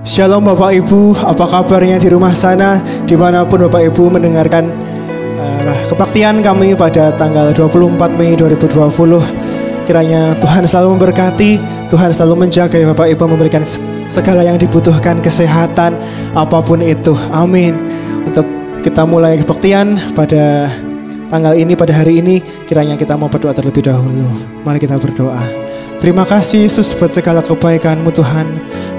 Shalom Bapak Ibu, apa kabarnya di rumah sana, dimanapun Bapak Ibu mendengarkan kebaktian kami pada tanggal 24 Mei 2020. Kiranya Tuhan selalu memberkati, Tuhan selalu menjaga ya Bapak Ibu, memberikan segala yang dibutuhkan, kesehatan, apapun itu, amin. Untuk kita mulai kebaktian pada tanggal ini, pada hari ini, kiranya kita mau berdoa terlebih dahulu. Mari kita berdoa. Terima kasih Yesus buat segala kebaikan-Mu Tuhan,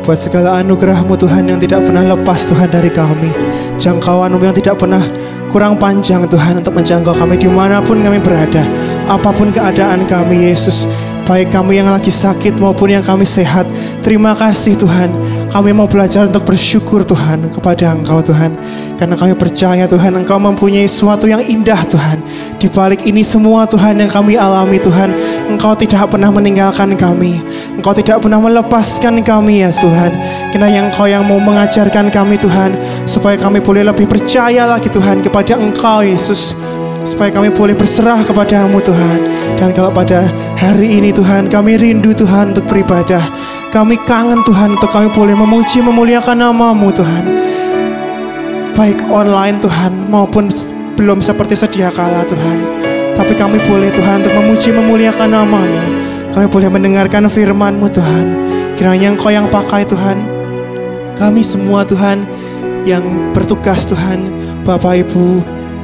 buat segala anugerah-Mu Tuhan yang tidak pernah lepas Tuhan dari kami, jangkauan-Mu yang tidak pernah kurang panjang Tuhan untuk menjangkau kami dimanapun kami berada, apapun keadaan kami Yesus, baik kami yang lagi sakit maupun yang kami sehat. Terima kasih Tuhan, kami mau belajar untuk bersyukur Tuhan kepada Engkau Tuhan, karena kami percaya Tuhan Engkau mempunyai sesuatu yang indah Tuhan. Di balik ini semua Tuhan yang kami alami Tuhan, Engkau tidak pernah meninggalkan kami, Engkau tidak pernah melepaskan kami ya Tuhan. Kiranya Engkau yang mau mengajarkan kami Tuhan, supaya kami boleh lebih percaya lagi Tuhan kepada Engkau Yesus, supaya kami boleh berserah kepada-Mu Tuhan. Dan kalau pada hari ini Tuhan kami rindu Tuhan untuk beribadah, kami kangen Tuhan untuk kami boleh memuji memuliakan nama-Mu Tuhan, baik online Tuhan maupun belum seperti sedia kala Tuhan. Tapi kami boleh Tuhan untuk memuji memuliakan nama-Mu, kami boleh mendengarkan firman-Mu Tuhan. Kiranya Engkau yang pakai Tuhan kami semua Tuhan, yang bertugas Tuhan, Bapak Ibu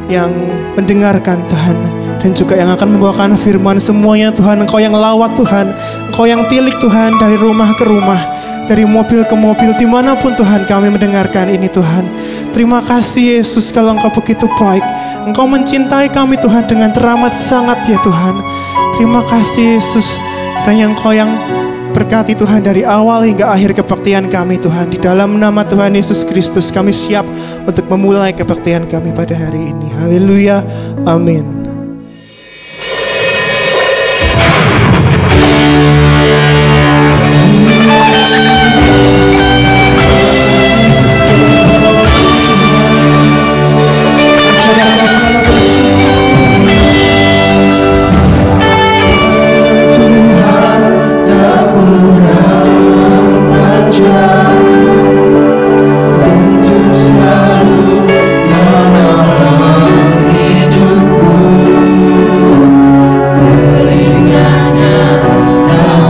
yang mendengarkan Tuhan, dan juga yang akan membawakan firman semuanya Tuhan. Engkau yang lawat Tuhan, Engkau yang tilik Tuhan, dari rumah ke rumah, dari mobil ke mobil, dimanapun Tuhan kami mendengarkan ini Tuhan. Terima kasih Yesus, kalau Engkau begitu baik, Engkau mencintai kami Tuhan dengan teramat sangat ya Tuhan. Terima kasih Yesus, kiranya Engkau yang berkati Tuhan dari awal hingga akhir kebaktian kami Tuhan. Di dalam nama Tuhan Yesus Kristus kami siap untuk memulai kebaktian kami pada hari ini. Haleluya, amin. Telinganya tak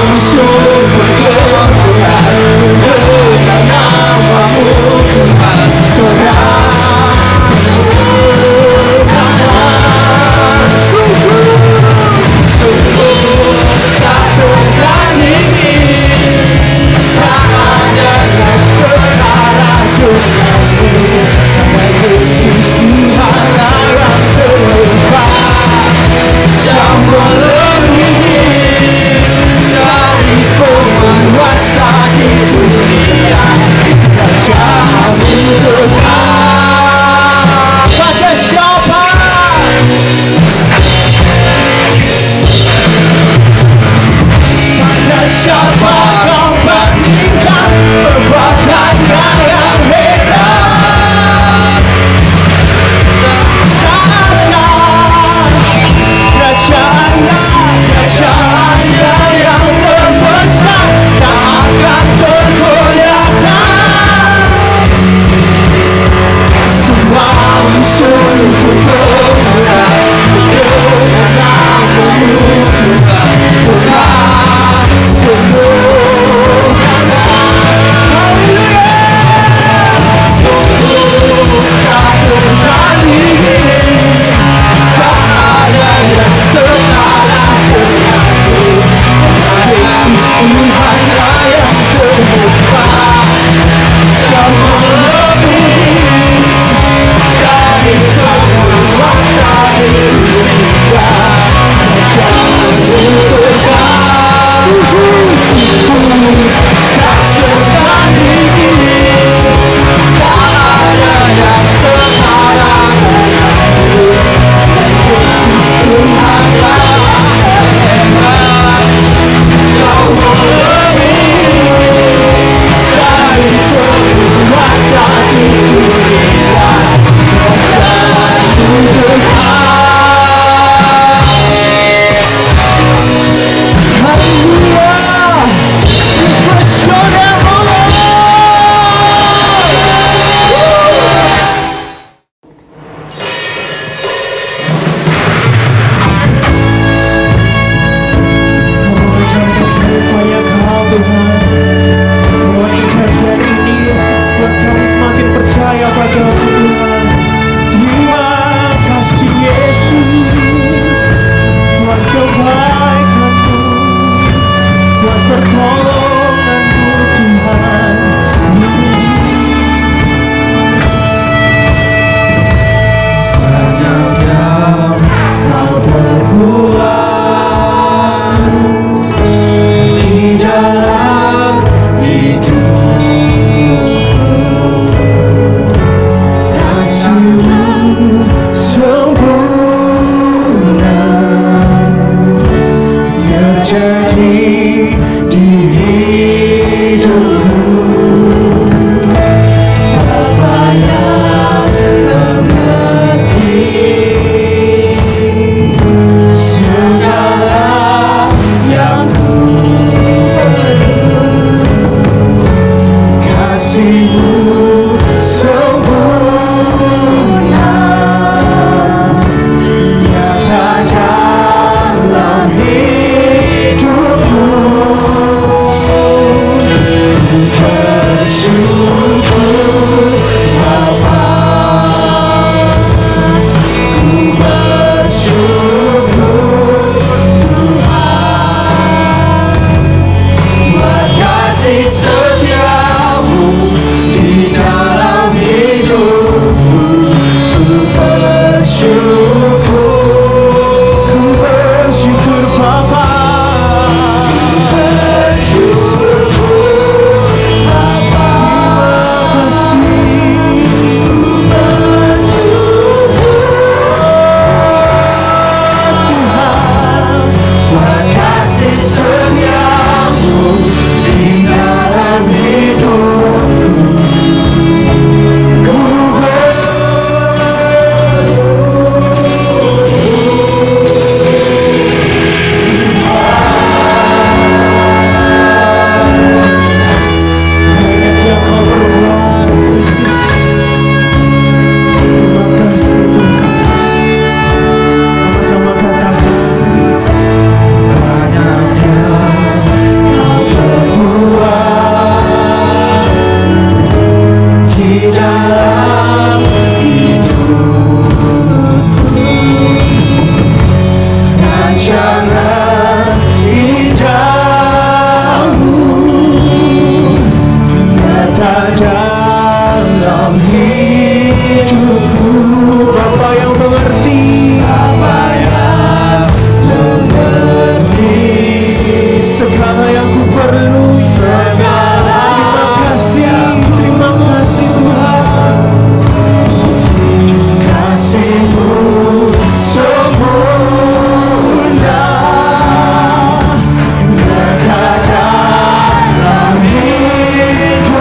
sungguh berkemuliaan mendengar namamu Tuhan. Sungguh tak tertandingi, tak ada yang setara denganmu. Yesus Tuhanlah yang terhebat, jauh melebihi dari penguasa di dunia. Kerajaanmu tetap pada siapa? Pada siapa kau bandingkan perbuatannya yang hebat? Tak ada kerajaannya yang terbesar, tak akan tergoyahkan. Semua musuh bergerak dengan namamu Tuhan. Semua sungguh tak tertandingi, tak ada yang setara denganmu. Yesus Tuhanlah yang terhebat, jauh melebihi dari penguasa di dunia. Kerajaanmu tetap, sungguh tak tertandingi, tak ada yang setara denganmu. Yesus Tuhanlah hebat, jauh melebihi dari penguasa di dunia. Kerajaanmu tetap. Haleluya, we bless your name, O Lord. Kau mengajarkan kami upaya Kau Tuhan. Lewat kejadian ini Yesus buat kami semakin percaya padamu Tuhan. Terima kasih Yesus buat kebaikan-Mu, buat pertolongan-Mu Tuhan. Banyak yang Kau perbuat di dalam hidupku. Kasih-Mu sempurna terjadi di hidupku. Bapa yang mengerti segala yang ku perlu. Kasih-Mu sempurna nyata dalam hidupku. segala yang ku perlu. Terima kasih Tuhan. Kasih-Mu sempurna, nyata dalam hidupku.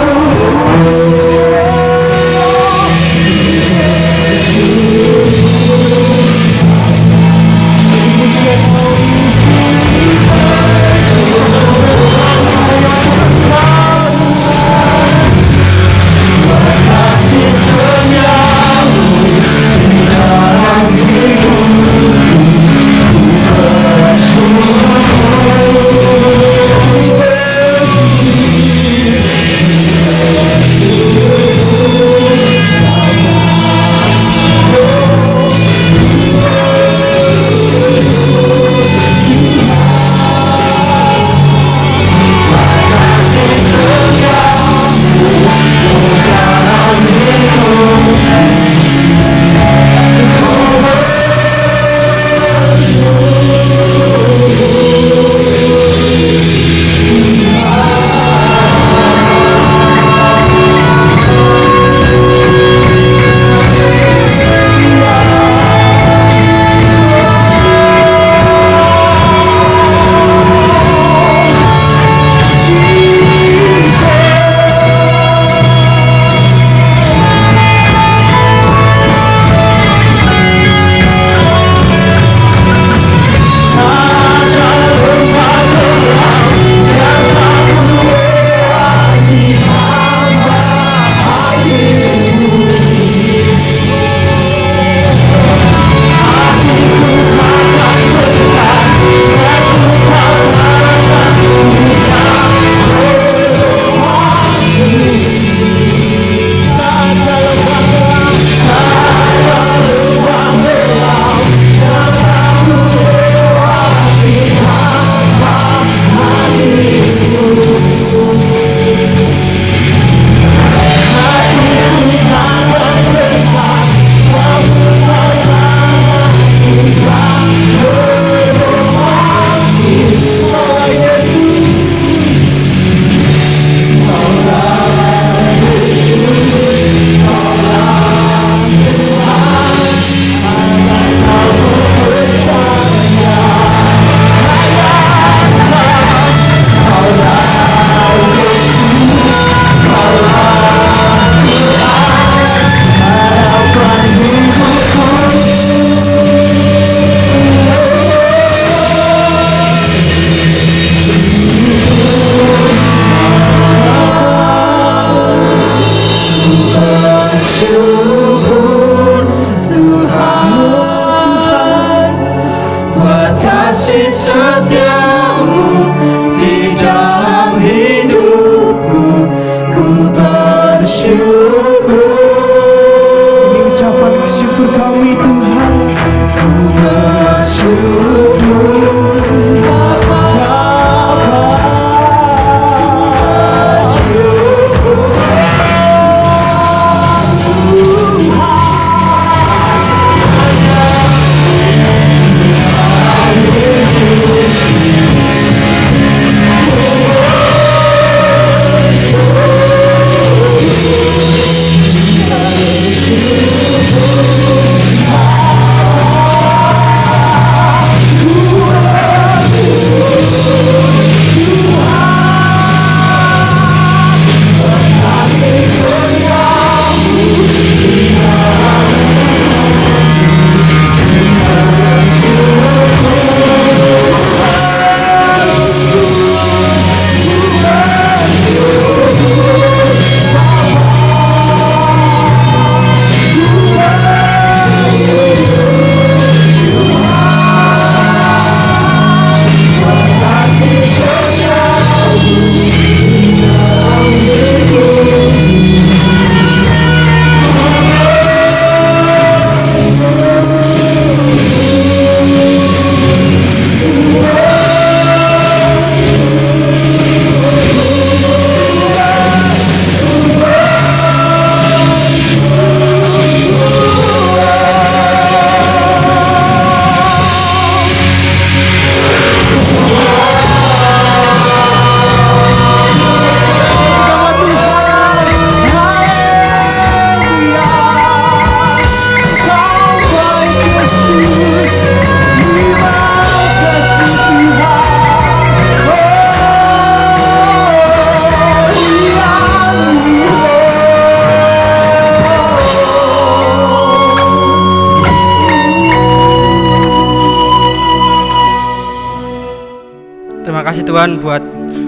Tuhan buat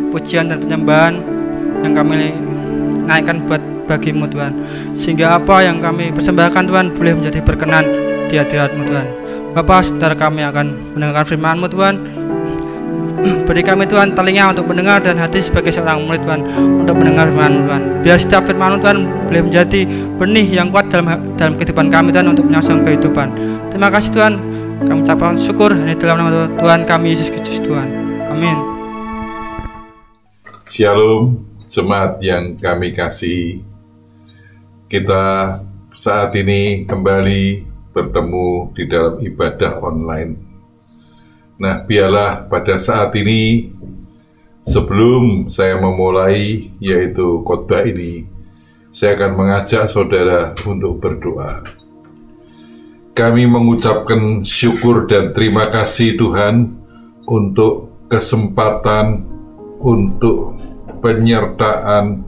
pujian dan penyembahan yang kami naikkan buat bagimu Tuhan, sehingga apa yang kami persembahkan Tuhan boleh menjadi berkenan di hadirat-Mu Tuhan. Bapa, sebentar kami akan mendengarkan firman-Mu Tuhan. Beri kami Tuhan telinga untuk mendengar dan hati sebagai seorang murid Tuhan untuk mendengar firman-Mu Tuhan. Biar setiap firman-Mu Tuhan boleh menjadi benih yang kuat dalam kehidupan kami Tuhan, untuk menyongsong kehidupan. Terima kasih Tuhan, kami ucapkan syukur hanya dalam nama Tuhan kami Yesus Kristus Tuhan. Amin. Shalom jemaat yang kami kasihi. Kita saat ini kembali bertemu di dalam ibadah online. Nah, biarlah pada saat ini, sebelum saya memulai yaitu khotbah ini, saya akan mengajak saudara untuk berdoa. Kami mengucapkan syukur dan terima kasih Tuhan untuk kesempatan, untuk penyertaan,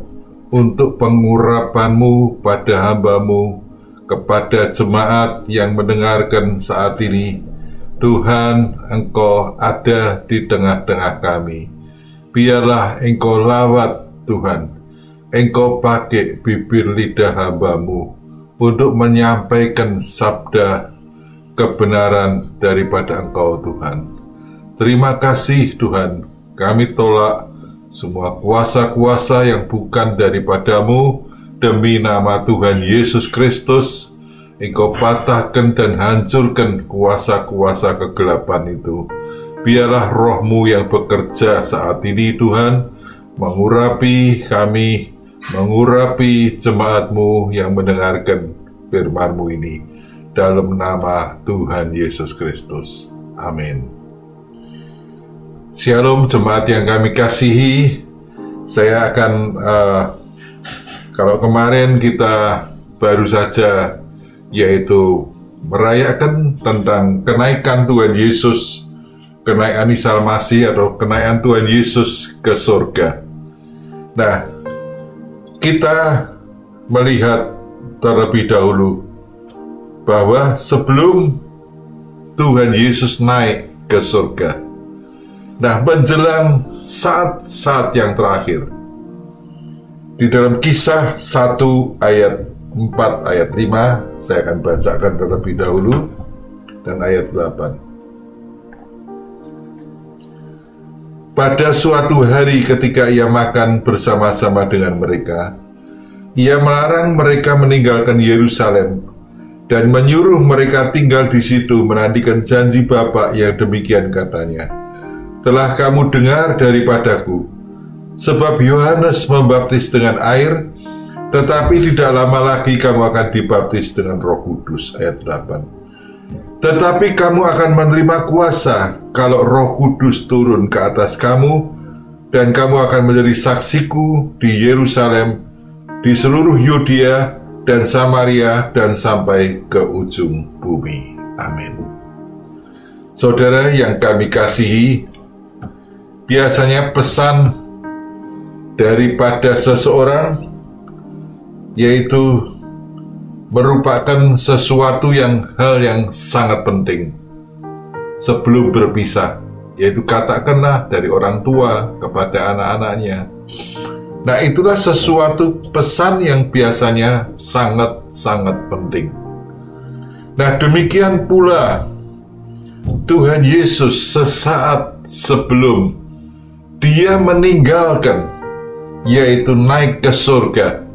untuk pengurapan-Mu pada hamba-Mu, kepada jemaat yang mendengarkan saat ini. Tuhan, Engkau ada di tengah-tengah kami. Biarlah Engkau lawat Tuhan, Engkau pakai bibir lidah hamba-Mu untuk menyampaikan sabda kebenaran daripada Engkau Tuhan. Terima kasih Tuhan, kami tolak semua kuasa-kuasa yang bukan daripada-Mu. Demi nama Tuhan Yesus Kristus, Engkau patahkan dan hancurkan kuasa-kuasa kegelapan itu. Biarlah Roh-Mu yang bekerja saat ini Tuhan, mengurapi kami, mengurapi jemaat-Mu yang mendengarkan firman-Mu ini. Dalam nama Tuhan Yesus Kristus. Amin. Shalom jemaat yang kami kasihi. Saya akan kalau kemarin kita baru saja yaitu merayakan tentang kenaikan Tuhan Yesus, kenaikan Isa Al-Masih atau kenaikan Tuhan Yesus ke surga. Nah, kita melihat terlebih dahulu bahwa sebelum Tuhan Yesus naik ke surga, nah menjelang saat-saat yang terakhir, di dalam Kisah 1 ayat 4 ayat 5, saya akan bacakan terlebih dahulu, dan ayat 8. Pada suatu hari ketika ia makan bersama-sama dengan mereka, ia melarang mereka meninggalkan Yerusalem dan menyuruh mereka tinggal di situ menantikan janji Bapa yang demikian katanya. Telah kamu dengar daripadaku, sebab Yohanes membaptis dengan air, tetapi tidak lama lagi kamu akan dibaptis dengan Roh Kudus. Ayat 8. Tetapi kamu akan menerima kuasa kalau Roh Kudus turun ke atas kamu, dan kamu akan menjadi saksiku di Yerusalem, di seluruh Yudea dan Samaria, dan sampai ke ujung bumi. Amin. Saudara yang kami kasihi, biasanya pesan daripada seseorang yaitu merupakan sesuatu hal yang sangat penting sebelum berpisah, yaitu katakanlah dari orang tua kepada anak-anaknya. Nah, itulah sesuatu pesan yang biasanya sangat-sangat penting. Nah, demikian pula Tuhan Yesus sesaat sebelum Dia meninggalkan, yaitu naik ke surga,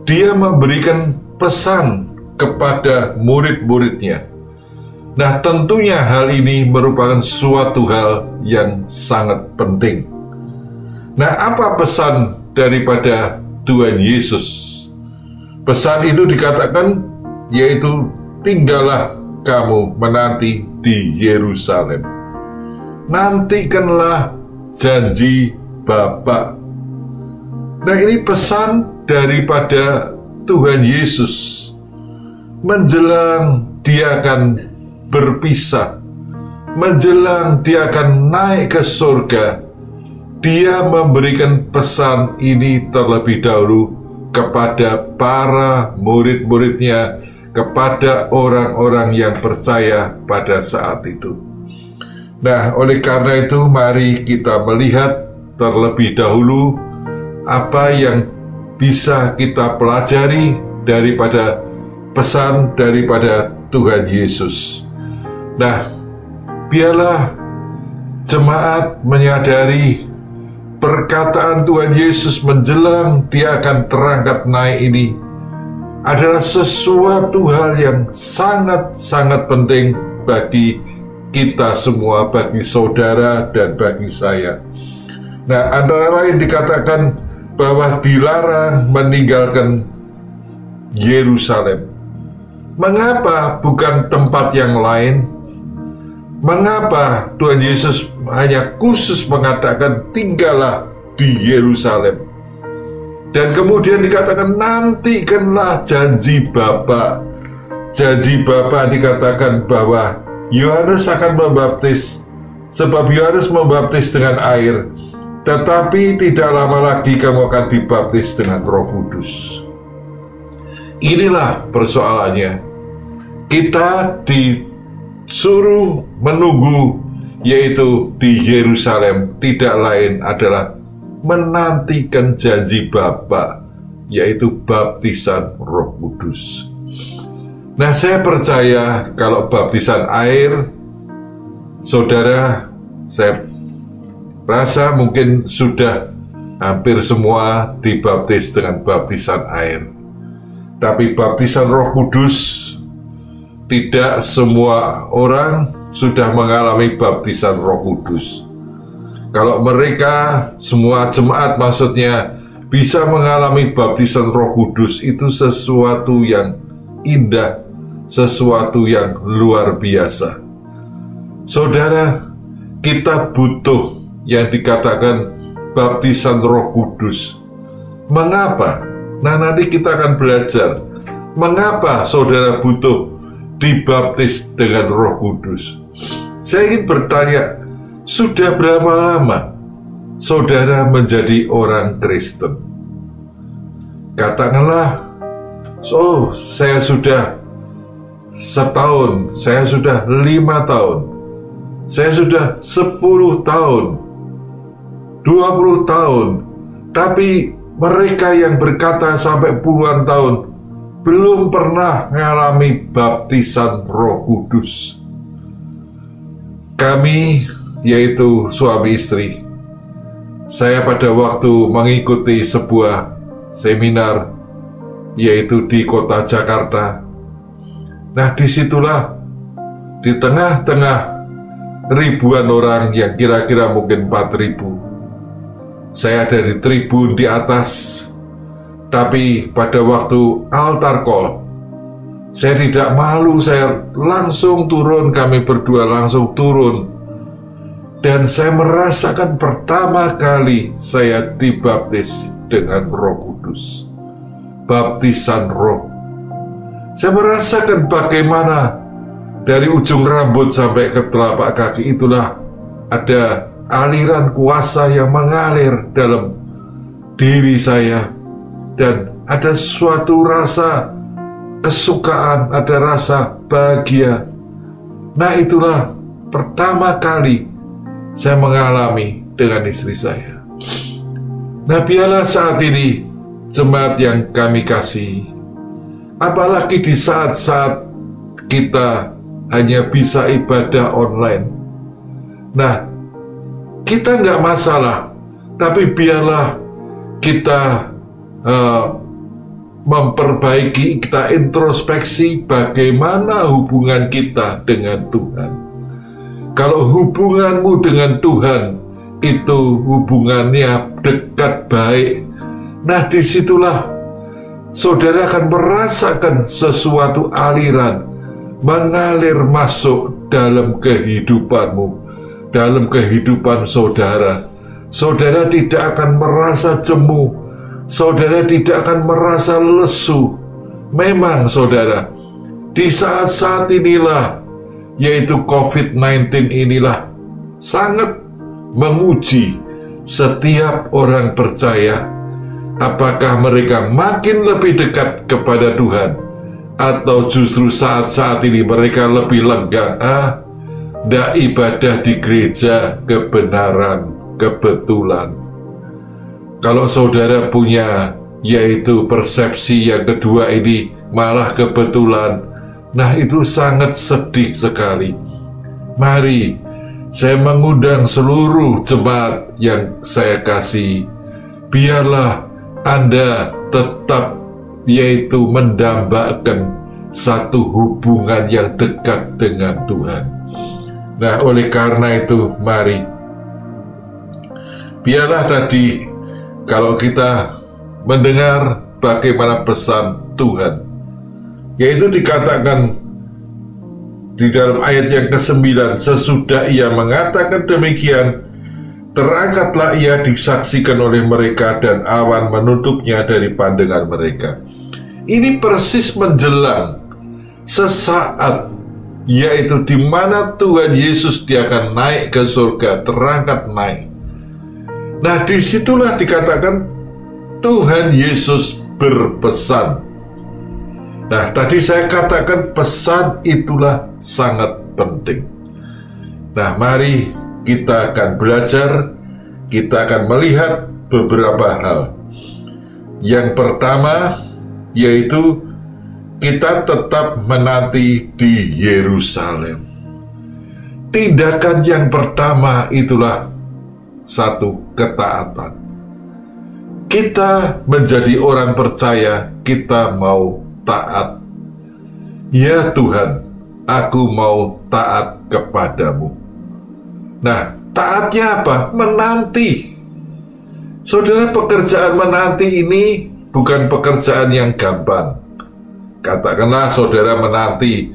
Dia memberikan pesan kepada murid-muridnya. Nah, tentunya hal ini merupakan suatu hal yang sangat penting. Nah, apa pesan daripada Tuhan Yesus? Pesan itu dikatakan yaitu tinggallah kamu menanti di Yerusalem. Nantikanlah janji Bapa. Nah, ini pesan daripada Tuhan Yesus menjelang Dia akan berpisah, menjelang Dia akan naik ke surga. Dia memberikan pesan ini terlebih dahulu kepada para murid-muridnya, kepada orang-orang yang percaya pada saat itu. Nah, oleh karena itu mari kita melihat terlebih dahulu apa yang bisa kita pelajari daripada pesan daripada Tuhan Yesus. Nah, biarlah jemaat menyadari perkataan Tuhan Yesus menjelang Dia akan terangkat naik ini adalah sesuatu hal yang sangat-sangat penting bagi kita semua, bagi saudara dan bagi saya. Nah, antara lain dikatakan bahwa dilarang meninggalkan Yerusalem. Mengapa bukan tempat yang lain? Mengapa Tuhan Yesus hanya khusus mengatakan tinggallah di Yerusalem? Dan kemudian dikatakan nantikanlah janji Bapa. Janji Bapa dikatakan bahwa Yohanes akan membaptis, sebab Yohanes membaptis dengan air, tetapi tidak lama lagi kamu akan dibaptis dengan Roh Kudus. Inilah persoalannya. Kita disuruh menunggu, yaitu di Yerusalem, tidak lain adalah menantikan janji Bapa, yaitu baptisan Roh Kudus. Nah, saya percaya kalau baptisan air, saudara, saya rasa mungkin sudah hampir semua dibaptis dengan baptisan air. Tapi baptisan Roh Kudus, tidak semua orang sudah mengalami baptisan Roh Kudus. Kalau mereka, semua jemaat maksudnya, bisa mengalami baptisan Roh Kudus, itu sesuatu yang indah, sesuatu yang luar biasa. Saudara, kita butuh yang dikatakan baptisan Roh Kudus. Mengapa? Nah, nanti kita akan belajar mengapa saudara butuh dibaptis dengan Roh Kudus. Saya ingin bertanya, sudah berapa lama saudara menjadi orang Kristen? Katakanlah, oh, saya sudah setahun, saya sudah 5 tahun, saya sudah 10 tahun, 20 tahun. Tapi mereka yang berkata sampai puluhan tahun belum pernah mengalami baptisan Roh Kudus. Kami, yaitu suami istri, saya pada waktu mengikuti sebuah seminar, yaitu di kota Jakarta. Nah, disitulah di tengah-tengah ribuan orang yang kira-kira mungkin 4.000, saya ada di tribun di atas. Tapi pada waktu altar call, saya tidak malu, saya langsung turun, kami berdua langsung turun. Dan saya merasakan pertama kali saya dibaptis dengan Roh Kudus. Baptisan Roh. Saya merasakan bagaimana dari ujung rambut sampai ke telapak kaki itulah ada aliran kuasa yang mengalir dalam diri saya. Dan ada suatu rasa kesukaan, ada rasa bahagia. Nah, itulah pertama kali saya mengalami dengan istri saya. Nah, biarlah saat ini jemaat yang kami kasih, apalagi di saat-saat kita hanya bisa ibadah online. Nah, kita nggak masalah, tapi biarlah kita memperbaiki, kita introspeksi bagaimana hubungan kita dengan Tuhan. Kalau hubunganmu dengan Tuhan itu hubungannya dekat baik, nah disitulah saudara akan merasakan sesuatu aliran mengalir masuk dalam kehidupanmu, dalam kehidupan saudara. Saudara tidak akan merasa jemu, saudara tidak akan merasa lesu. Memang saudara, di saat-saat inilah, yaitu COVID-19 inilah, sangat menguji setiap orang percaya. Apakah mereka makin lebih dekat kepada Tuhan, atau justru saat-saat ini mereka lebih lenggang? Tidak ibadah di gereja kebenaran, kebetulan. Kalau saudara punya yaitu persepsi yang kedua ini malah kebetulan, nah itu sangat sedih sekali. Mari saya mengundang seluruh jemaat yang saya kasih, biarlah Anda tetap yaitu mendambakan satu hubungan yang dekat dengan Tuhan. Nah, oleh karena itu, mari biarlah tadi kalau kita mendengar bagaimana pesan Tuhan, yaitu dikatakan di dalam ayat yang ke-9, sesudah ia mengatakan demikian, terangkatlah ia disaksikan oleh mereka dan awan menutupnya dari pandangan mereka. Ini persis menjelang sesaat, yaitu di mana Tuhan Yesus dia akan naik ke surga, terangkat naik. Nah, disitulah dikatakan Tuhan Yesus berpesan. Nah, tadi saya katakan pesan itulah sangat penting. Nah, mari kita akan belajar, kita akan melihat beberapa hal. Yang pertama, yaitu kita tetap menanti di Yerusalem. Tindakan yang pertama itulah satu ketaatan. Kita menjadi orang percaya, kita mau taat. Ya Tuhan, aku mau taat kepadamu. Nah, taatnya apa? Menanti. Saudara, pekerjaan menanti ini bukan pekerjaan yang gampang. Katakanlah saudara menanti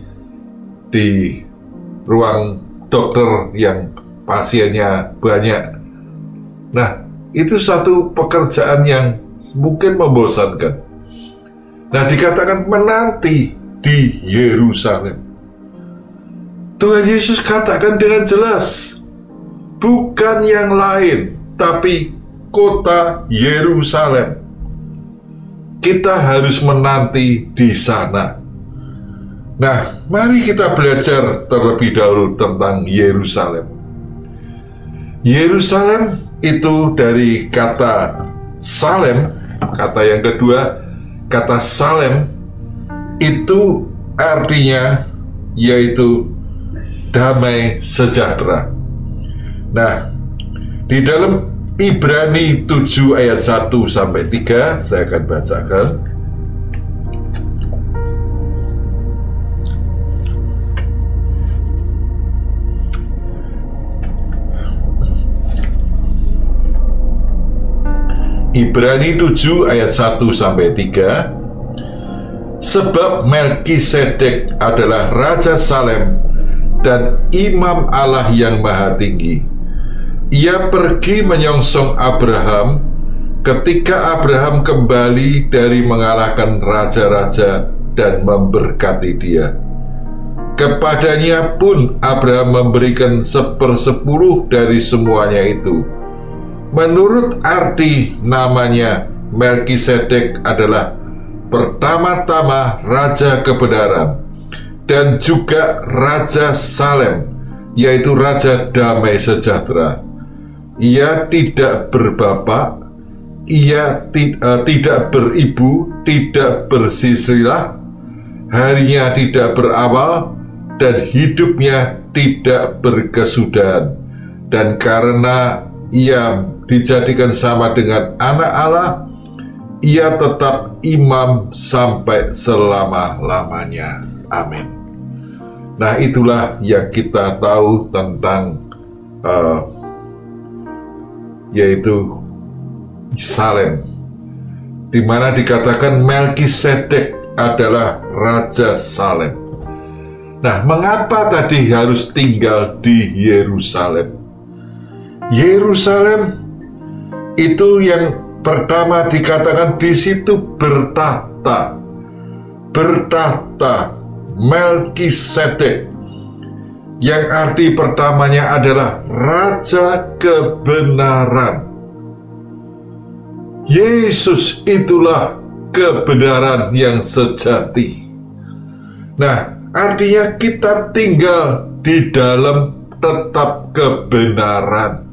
di ruang dokter yang pasiennya banyak. Nah, itu satu pekerjaan yang mungkin membosankan. Nah, dikatakan menanti di Yerusalem. Tuhan Yesus katakan dengan jelas, bukan yang lain, tapi kota Yerusalem. Kita harus menanti di sana. Nah, mari kita belajar terlebih dahulu tentang Yerusalem. Yerusalem itu dari kata Salem, kata yang kedua, kata Salem itu artinya yaitu damai sejahtera. Nah, di dalam Ibrani 7 ayat 1-3 saya akan bacakan. Ibrani 7 ayat 1-3. Sebab Melkisedek adalah Raja Salem dan Imam Allah yang Maha Tinggi. Ia pergi menyongsong Abraham ketika Abraham kembali dari mengalahkan raja-raja dan memberkati dia. Kepadanya pun Abraham memberikan 1/10 dari semuanya itu. Menurut arti namanya, Melkisedek adalah pertama-tama Raja Kebenaran dan juga Raja Salem, yaitu Raja Damai Sejahtera. Ia tidak berbapak, ia tidak beribu, tidak bersilsilah, harinya tidak berawal, dan hidupnya tidak berkesudahan. Dan karena ia dijadikan sama dengan anak Allah, ia tetap imam sampai selama-lamanya. Amin. Nah, itulah yang kita tahu tentang yaitu Salem, di mana dikatakan Melkisedek adalah Raja Salem. Nah, mengapa tadi harus tinggal di Yerusalem? Yerusalem itu yang pertama dikatakan di situ bertahta Melkisedek, yang arti pertamanya adalah Raja Kebenaran. Yesus itulah kebenaran yang sejati. Nah, artinya kita tinggal di dalam tetap kebenaran.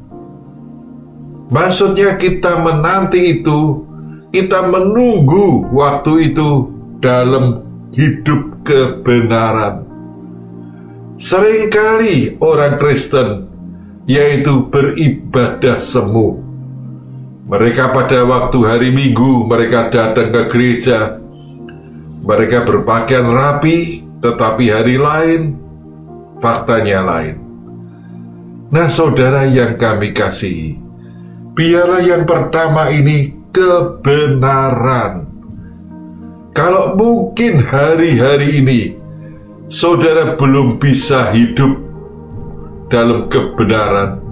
Maksudnya kita menanti itu, kita menunggu waktu itu dalam hidup kebenaran. Seringkali orang Kristen yaitu beribadah semu. Mereka pada waktu hari Minggu mereka datang ke gereja, mereka berpakaian rapi, tetapi hari lain faktanya lain. Nah, saudara yang kami kasihi, biarlah yang pertama ini kebenaran. Kalau mungkin hari-hari ini saudara belum bisa hidup dalam kebenaran,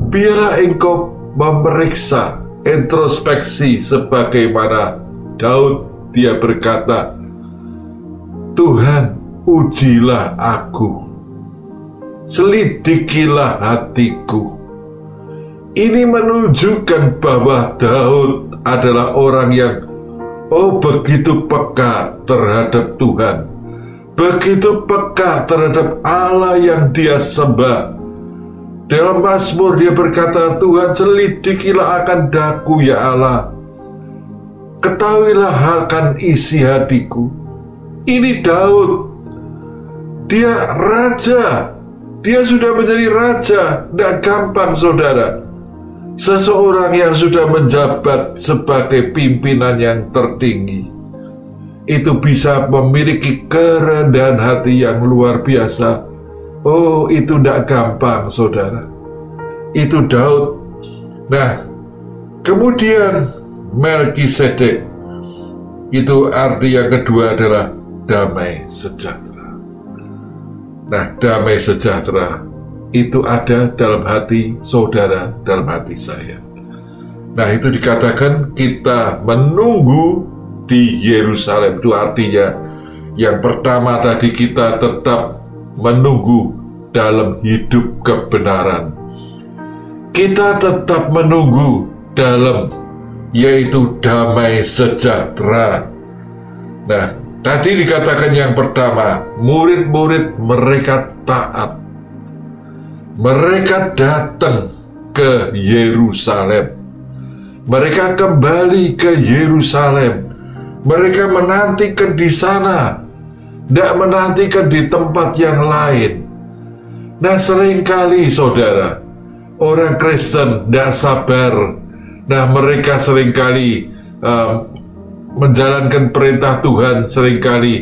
biarlah engkau memeriksa, introspeksi sebagaimana Daud. Dia berkata, Tuhan, ujilah aku, selidikilah hatiku. Ini menunjukkan bahwa Daud adalah orang yang begitu peka terhadap Tuhan, begitu peka terhadap Allah yang dia sembah. Dalam Mazmur dia berkata, Tuhan, selidikilah akan daku ya Allah, ketahuilah akan isi hatiku. Ini Daud, dia raja, dia sudah menjadi raja. Tidak gampang, saudara, seseorang yang sudah menjabat sebagai pimpinan yang tertinggi itu bisa memiliki kerendahan hati yang luar biasa. Oh, itu tidak gampang, saudara. Itu Daud. Nah, kemudian Melkisedek, itu arti yang kedua adalah damai sejahtera. Nah, damai sejahtera itu ada dalam hati saudara, dalam hati saya. Nah, itu dikatakan kita menunggu di Yerusalem. Itu artinya yang pertama tadi, kita tetap menunggu dalam hidup kebenaran. Kita tetap menunggu dalam yaitu damai sejahtera. Nah, tadi dikatakan yang pertama, murid-murid mereka taat. Mereka datang ke Yerusalem. Mereka kembali ke Yerusalem. Mereka menantikan di sana, tidak menantikan di tempat yang lain. Nah, seringkali saudara, orang Kristen tidak sabar. Nah, mereka seringkali menjalankan perintah Tuhan, seringkali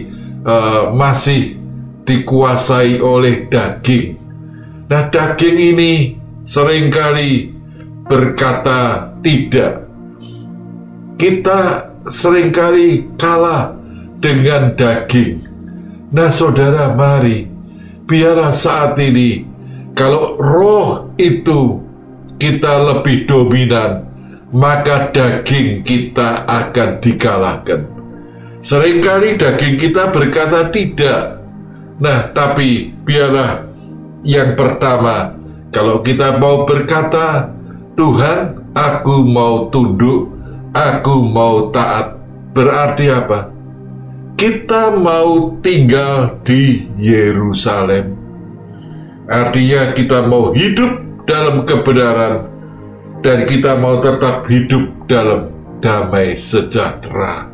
masih dikuasai oleh daging. Nah, daging ini seringkali berkata tidak. Kita seringkali kalah dengan daging. Nah, saudara, mari biarlah saat ini, kalau roh itu kita lebih dominan, maka daging kita akan dikalahkan. Seringkali daging kita berkata tidak. Nah, tapi biarlah yang pertama, kalau kita mau berkata, Tuhan, aku mau tunduk, aku mau taat. Berarti apa? Kita mau tinggal di Yerusalem. Artinya kita mau hidup dalam kebenaran, dan kita mau tetap hidup dalam damai sejahtera.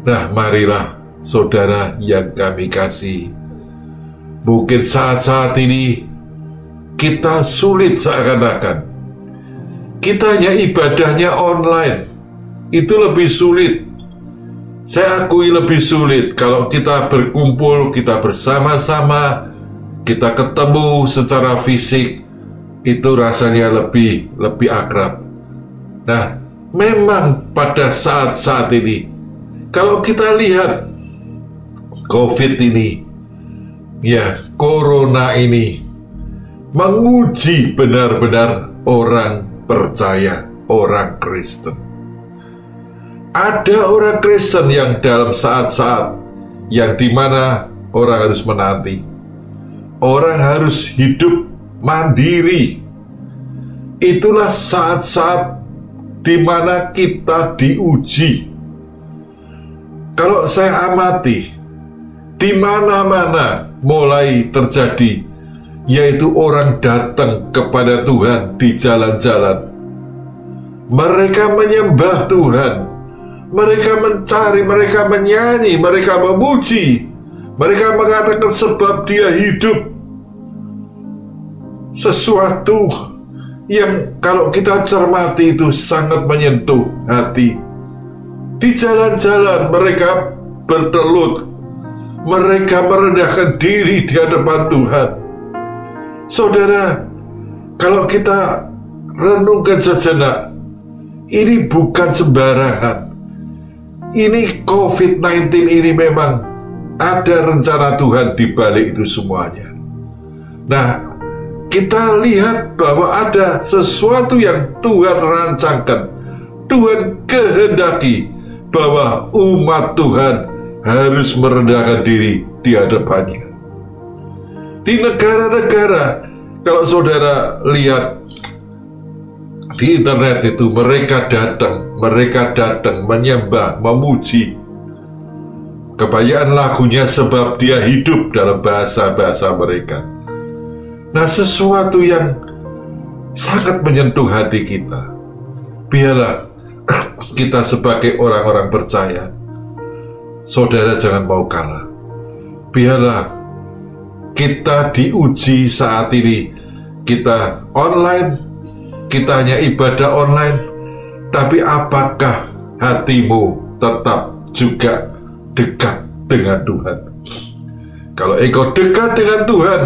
Nah, marilah saudara yang kami kasih, mungkin saat-saat ini kita sulit, seakan-akan kita hanya ibadahnya online. Itu lebih sulit. Saya akui lebih sulit. Kalau kita berkumpul, kita bersama-sama, kita ketemu secara fisik, itu rasanya lebih akrab. Nah, memang pada saat-saat ini, kalau kita lihat COVID ini, ya, corona ini menguji benar-benar orang percaya, orang Kristen. Ada orang Kristen yang dalam saat-saat yang dimana orang harus menanti, orang harus hidup mandiri. Itulah saat-saat di mana kita diuji. Kalau saya amati, di mana-mana mulai terjadi, yaitu orang datang kepada Tuhan di jalan-jalan. Mereka menyembah Tuhan, mereka mencari, mereka menyanyi, mereka memuji, mereka mengatakan sebab Dia hidup. Sesuatu yang kalau kita cermati itu sangat menyentuh hati. Di jalan-jalan mereka bertelut, mereka merendahkan diri di hadapan Tuhan. Saudara, kalau kita renungkan sejenak, ini bukan sembarangan. Ini COVID-19 ini memang ada rencana Tuhan di balik itu semuanya. Nah, kita lihat bahwa ada sesuatu yang Tuhan rancangkan, Tuhan kehendaki bahwa umat Tuhan harus merendahkan diri di hadapannya. Di negara-negara, kalau saudara lihat di internet itu, mereka datang menyembah, memuji. Kebanyakan lagunya sebab Dia hidup dalam bahasa-bahasa mereka. Nah, sesuatu yang sangat menyentuh hati kita. Biarlah kita sebagai orang-orang percaya, saudara jangan mau kalah. Biarlah kita diuji saat ini. Kita online, kita hanya ibadah online, tapi apakah hatimu tetap juga dekat dengan Tuhan? Kalau engkau dekat dengan Tuhan,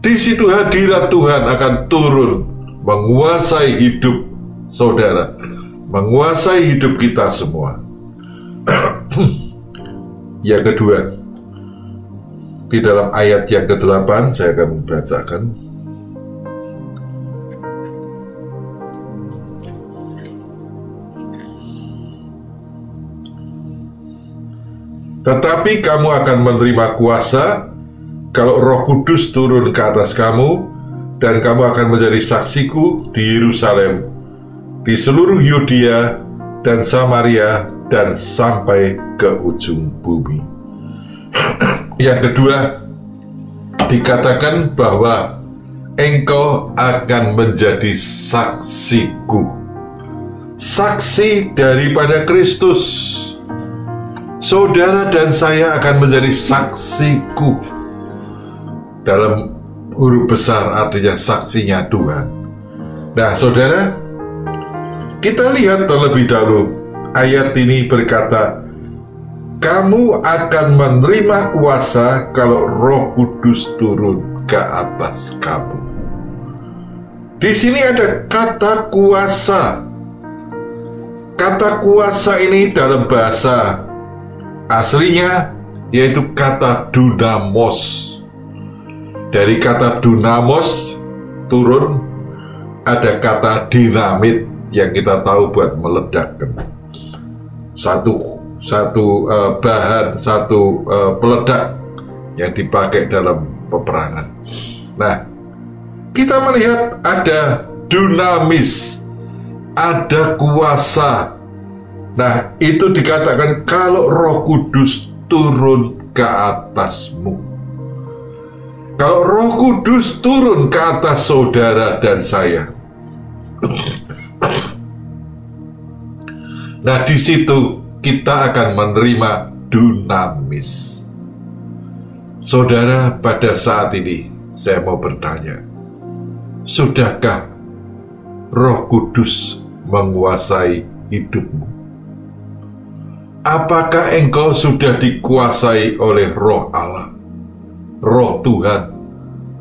di situ hadirat Tuhan akan turun menguasai hidup saudara, menguasai hidup kita semua. Yang kedua, di dalam ayat yang ke-8 saya akan membacakan. Tetapi kamu akan menerima kuasa kalau Roh Kudus turun ke atas kamu, dan kamu akan menjadi saksiku di Yerusalem, di seluruh Yudea dan Samaria, dan sampai ke ujung bumi. Yang kedua, dikatakan bahwa engkau akan menjadi saksiku, saksi daripada Kristus. Saudara dan saya akan menjadi saksiku. Dalam huruf besar artinya saksinya Tuhan. Nah, saudara, kita lihat terlebih dahulu. Ayat ini berkata, kamu akan menerima kuasa kalau Roh Kudus turun ke atas kamu. Di sini ada kata kuasa. Kata kuasa ini dalam bahasa aslinya yaitu kata dunamos. Dari kata dunamos turun ada kata dinamit yang kita tahu buat meledakkan. Satu bahan, satu peledak yang dipakai dalam peperangan. Nah, kita melihat ada dunamis, ada kuasa. Nah, itu dikatakan kalau Roh Kudus turun ke atasmu. Kalau Roh Kudus turun ke atas saudara dan saya, nah di situ kita akan menerima dunamis. Saudara, pada saat ini saya mau bertanya, sudahkah Roh Kudus menguasai hidupmu? Apakah engkau sudah dikuasai oleh Roh Allah? Roh Tuhan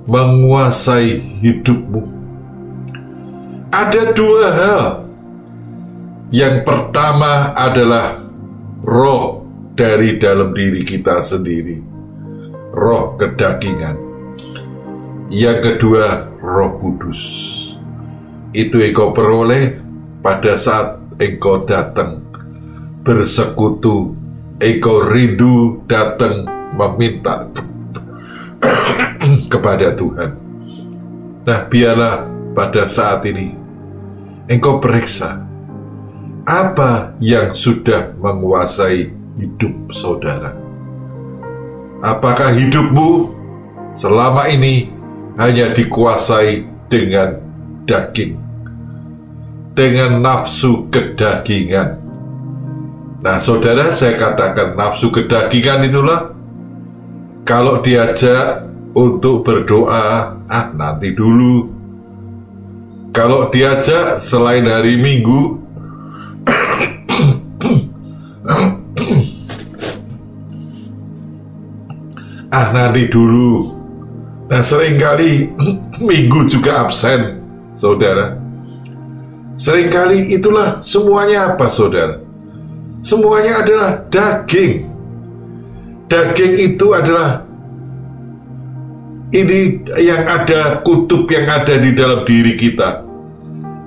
menguasai hidupmu. Ada dua hal. Yang pertama adalah roh dari dalam diri kita sendiri, roh kedagingan. Yang kedua, Roh Kudus. Itu engkau peroleh pada saat engkau datang bersekutu, engkau rindu datang meminta kepada Tuhan. Nah, biarlah pada saat ini engkau periksa apa yang sudah menguasai hidup saudara. Apakah hidupmu selama ini hanya dikuasai dengan daging, dengan nafsu kedagingan. Nah, saudara, saya katakan nafsu kedagingan itulah kalau diajak untuk berdoa, nanti dulu. Kalau diajak selain hari Minggu, nanti dulu. Nah, seringkali Minggu juga absen, saudara. Seringkali itulah semuanya apa, saudara? Semuanya adalah daging. Daging itu adalah ini yang ada, kutub yang ada di dalam diri kita,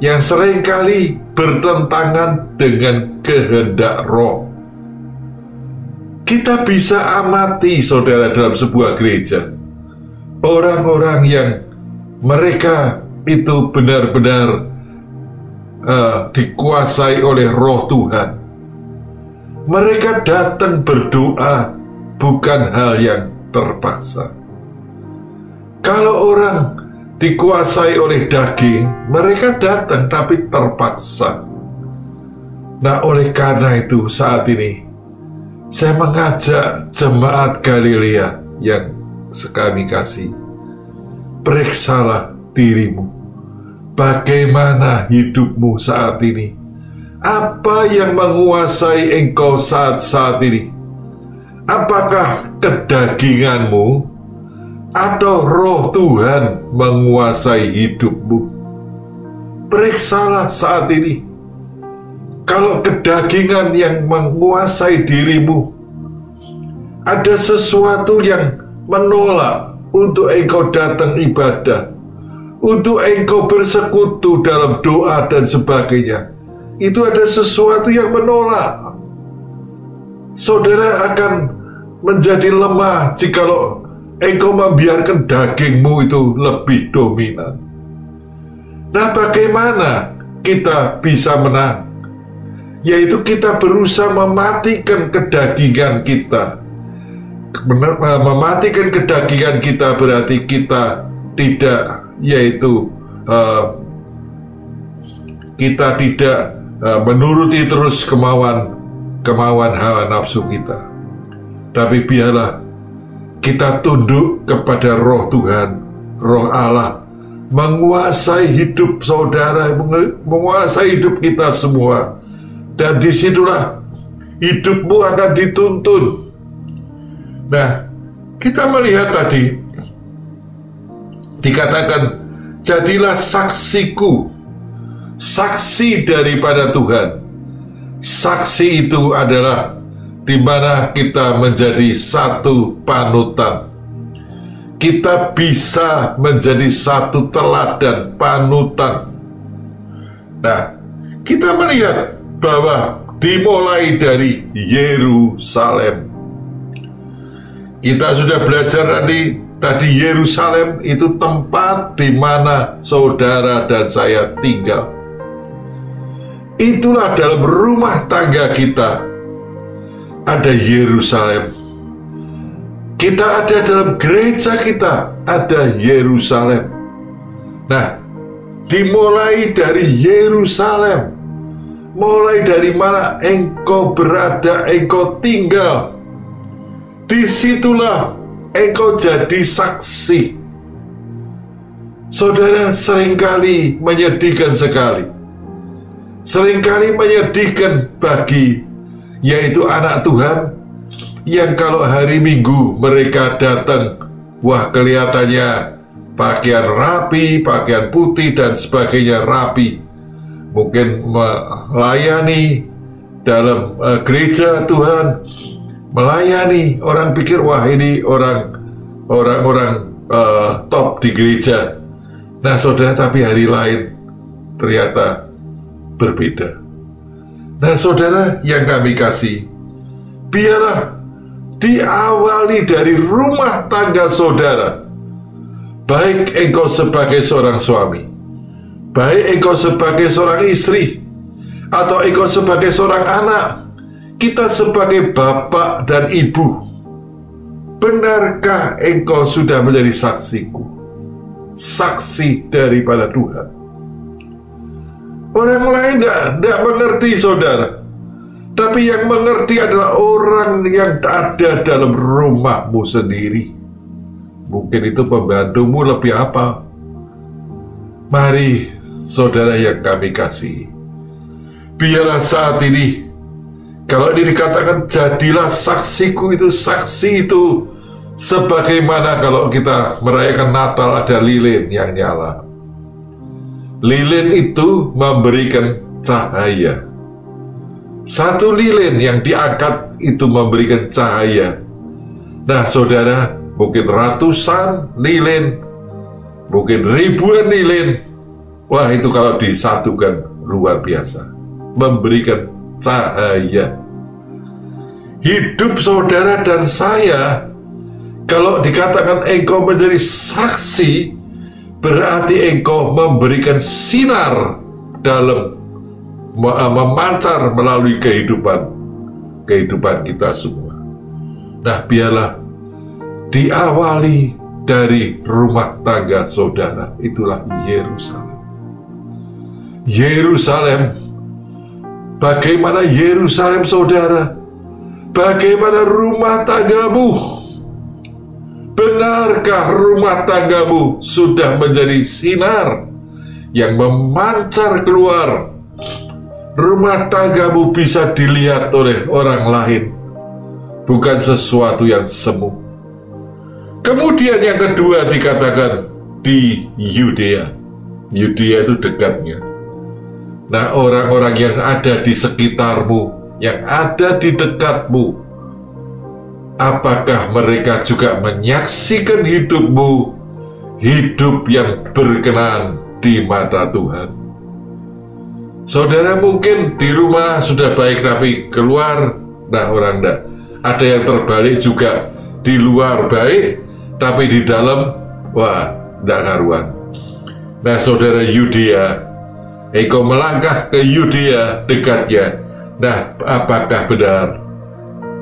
yang seringkali bertentangan dengan kehendak roh. Kita bisa amati, saudara, dalam sebuah gereja, orang-orang yang mereka itu benar-benar dikuasai oleh roh Tuhan. Mereka datang berdoa bukan hal yang terpaksa. Kalau orang dikuasai oleh daging, mereka datang tapi terpaksa. Nah, oleh karena itu saat ini saya mengajak jemaat Galilea yang kami kasih, periksalah dirimu. Bagaimana hidupmu saat ini? Apa yang menguasai engkau saat ini? Apakah kedaginganmu atau roh Tuhan menguasai hidupmu? Periksalah saat ini. Kalau kedagingan yang menguasai dirimu, ada sesuatu yang menolak untuk engkau datang ibadah, untuk engkau bersekutu dalam doa dan sebagainya, itu ada sesuatu yang menolak. Saudara akan menjadi lemah jikalau engkau membiarkan dagingmu itu lebih dominan. Nah, bagaimana kita bisa menang? Yaitu kita berusaha mematikan kedagingan kita. Mematikan kedagingan kita berarti kita tidak, yaitu kita tidak menuruti terus kemauan hawa nafsu kita, tapi biarlah kita tunduk kepada roh Tuhan, roh Allah menguasai hidup saudara, menguasai hidup kita semua. Dan disitulah hidupmu akan dituntun. Nah, kita melihat tadi dikatakan, jadilah saksiku, saksi daripada Tuhan. Saksi itu adalah di mana kita menjadi satu panutan. Kita bisa menjadi satu teladan, panutan. Nah, kita melihat bahwa dimulai dari Yerusalem. Kita sudah belajar tadi Yerusalem itu tempat di mana saudara dan saya tinggal. Itulah dalam rumah tangga kita ada Yerusalem. Kita ada dalam gereja kita ada Yerusalem. Nah, dimulai dari Yerusalem. Mulai dari mana engkau berada, engkau tinggal, disitulah engkau jadi saksi. Saudara, seringkali menyedihkan sekali. Seringkali menyedihkan bagi, yaitu anak Tuhan, yang kalau hari Minggu mereka datang, wah kelihatannya pakaian rapi, pakaian putih dan sebagainya rapi. Mungkin melayani dalam gereja Tuhan, melayani, orang pikir wah ini orang-orang top di gereja. Nah, saudara, tapi hari lain ternyata berbeda. Nah, saudara yang kami kasih, biarlah diawali dari rumah tangga saudara. Baik engkau sebagai seorang suami, baik engkau sebagai seorang istri, atau engkau sebagai seorang anak, kita sebagai bapak dan ibu, benarkah engkau sudah menjadi saksiku, saksi daripada Tuhan? Orang lain tidak mengerti, saudara. Tapi yang mengerti adalah orang yang ada dalam rumahmu sendiri. Mungkin itu pembantumu, lebih apa. Mari, saudara yang kami kasihi, biarlah saat ini, kalau ini dikatakan jadilah saksiku, itu saksi itu sebagaimana kalau kita merayakan Natal ada lilin yang nyala. Lilin itu memberikan cahaya. Satu lilin yang diangkat itu memberikan cahaya. Nah, saudara, mungkin ratusan lilin, mungkin ribuan lilin. Wah, itu kalau disatukan luar biasa, memberikan cahaya. Hidup saudara dan saya, kalau dikatakan engkau menjadi saksi, berarti engkau memberikan sinar dalam memancar melalui kehidupan kita semua. Nah, biarlah diawali dari rumah tangga saudara. Itulah Yerusalem. Yerusalem. Bagaimana Yerusalem, saudara? Bagaimana rumah tanggamu? Benarkah rumah tanggamu sudah menjadi sinar yang memancar keluar? Rumah tanggamu bisa dilihat oleh orang lain, bukan sesuatu yang semu. Kemudian yang kedua dikatakan di Yudea. Yudea itu dekatnya. Nah, orang-orang yang ada di sekitarmu, yang ada di dekatmu, apakah mereka juga menyaksikan hidupmu, hidup yang berkenan di mata Tuhan? Saudara mungkin di rumah sudah baik, tapi keluar, nah orang enggak. Ada yang terbalik juga, di luar baik, tapi di dalam, wah, enggak karuan. Nah, saudara, Yudea, engkau melangkah ke Yudea dekatnya. Nah, apakah benar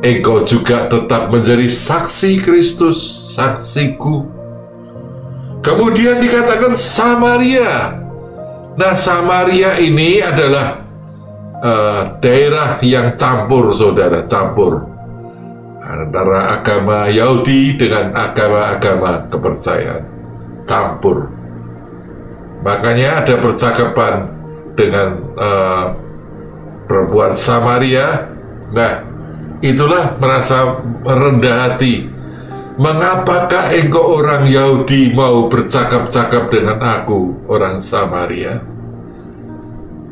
engkau juga tetap menjadi saksi Kristus, saksiku? Kemudian dikatakan Samaria. Nah, Samaria ini adalah daerah yang campur, saudara, campur antara agama Yahudi dengan agama-agama kepercayaan, campur. Makanya ada percakapan dengan perempuan Samaria. Nah, itulah merasa rendah hati. Mengapakah engkau orang Yahudi mau bercakap-cakap dengan aku, orang Samaria?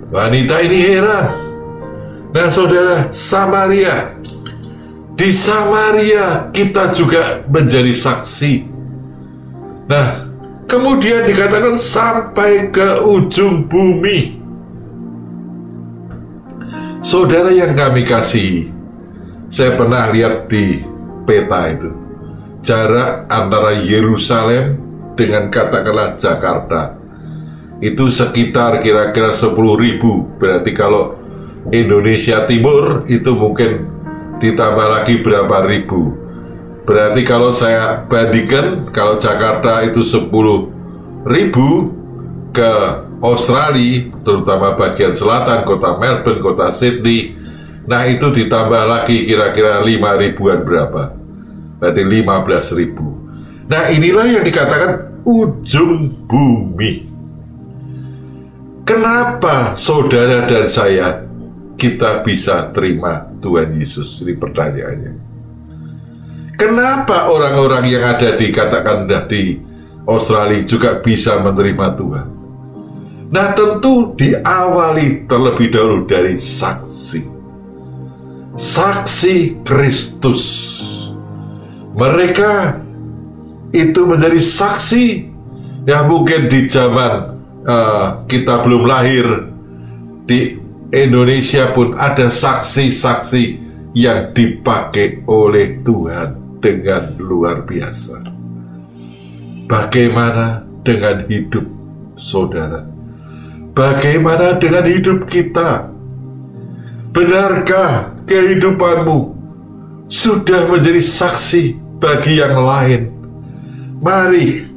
Wanita ini heran. Nah, saudara, Samaria. Di Samaria kita juga menjadi saksi. Nah, kemudian dikatakan sampai ke ujung bumi. Saudara yang kami kasihi, saya pernah lihat di peta itu, jarak antara Yerusalem dengan katakanlah Jakarta itu sekitar kira-kira 10.000. Berarti kalau Indonesia Timur itu mungkin ditambah lagi berapa ribu. Berarti kalau saya bandingkan, kalau Jakarta itu 10.000 ke Australia, terutama bagian selatan, kota Melbourne, kota Sydney, nah itu ditambah lagi kira-kira 5.000-an berapa. Berarti 15.000. Nah, inilah yang dikatakan ujung bumi. Kenapa saudara dan saya kita bisa terima Tuhan Yesus? Ini pertanyaannya. Kenapa orang-orang yang ada di katakan di Australia juga bisa menerima Tuhan? Nah, tentu diawali terlebih dahulu dari saksi. Saksi Kristus. Mereka itu menjadi saksi. Ya, mungkin di zaman kita belum lahir, di Indonesia pun ada saksi-saksi yang dipakai oleh Tuhan dengan luar biasa. Bagaimana dengan hidup saudara? Bagaimana dengan hidup kita? Benarkah kehidupanmu sudah menjadi saksi bagi yang lain. Mari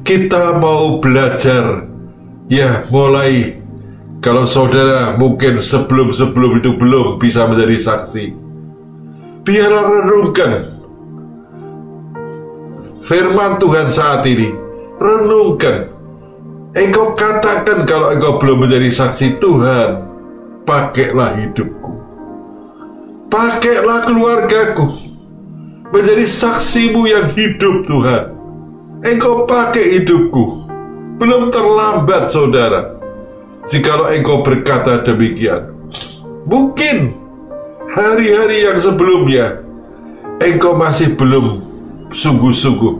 kita mau belajar, ya, mulai. Kalau saudara mungkin sebelum itu belum bisa menjadi saksi, biarlah renungkan firman Tuhan saat ini. Renungkan. Engkau katakan kalau engkau belum menjadi saksi, Tuhan, pakailah hidupku, pakailah keluargaku menjadi saksimu yang hidup, Tuhan. Engkau pakai hidupku. Belum terlambat, saudara. Jikalau engkau berkata demikian, mungkin hari-hari yang sebelumnya engkau masih belum sungguh-sungguh,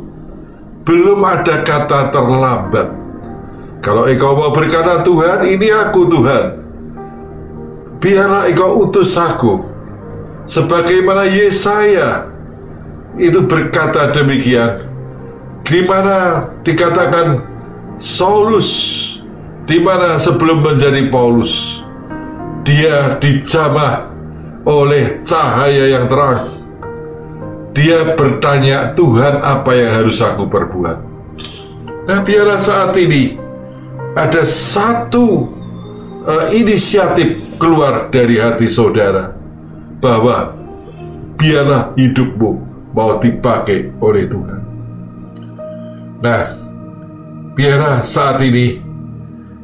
belum ada kata terlambat. Kalau engkau mau berkata, Tuhan, ini aku, Tuhan, biarlah engkau utus aku, sebagaimana Yesaya itu berkata demikian, di mana dikatakan Saulus, di mana sebelum menjadi Paulus, dia dijamah oleh cahaya yang terang. Dia bertanya, Tuhan, apa yang harus aku perbuat? Nah, biarlah saat ini ada satu inisiatif keluar dari hati saudara, bahwa biarlah hidupmu mau dipakai oleh Tuhan. Nah, biarlah saat ini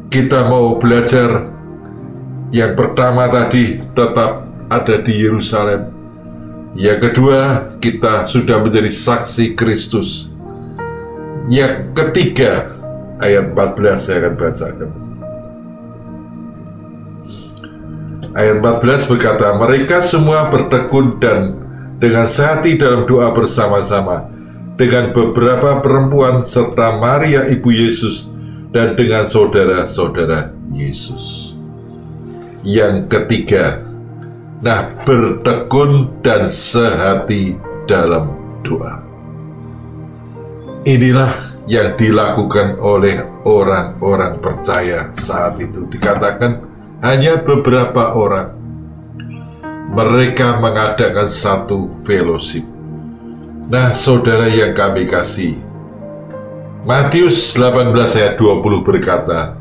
kita mau belajar. Yang pertama tadi, tetap ada di Yerusalem. Yang kedua, kita sudah menjadi saksi Kristus. Yang ketiga, ayat 14 saya akan bacakan. Ayat 14 berkata, mereka semua bertekun dan dengan sehati dalam doa bersama-sama dengan beberapa perempuan serta Maria ibu Yesus dan dengan saudara-saudara Yesus. Yang ketiga, nah, bertekun dan sehati dalam doa. Inilah yang dilakukan oleh orang-orang percaya saat itu. Dikatakan hanya beberapa orang. Mereka mengadakan satu fellowship. Nah, saudara yang kami kasih, Matius 18 ayat 20 berkata,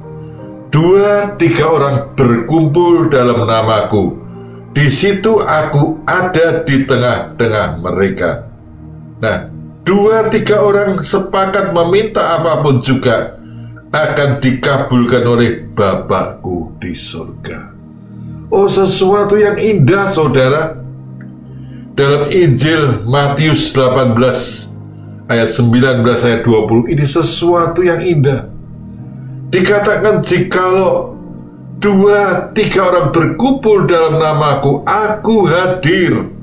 2-3 orang berkumpul dalam namaku, di situ aku ada di tengah-tengah mereka. Nah, 2-3 orang sepakat meminta apapun juga akan dikabulkan oleh Bapakku di surga. Oh, sesuatu yang indah, saudara. Dalam Injil Matius 18 ayat 19 ayat 20, ini sesuatu yang indah. Dikatakan, jikalau 2-3 orang berkumpul dalam namaku, aku hadir.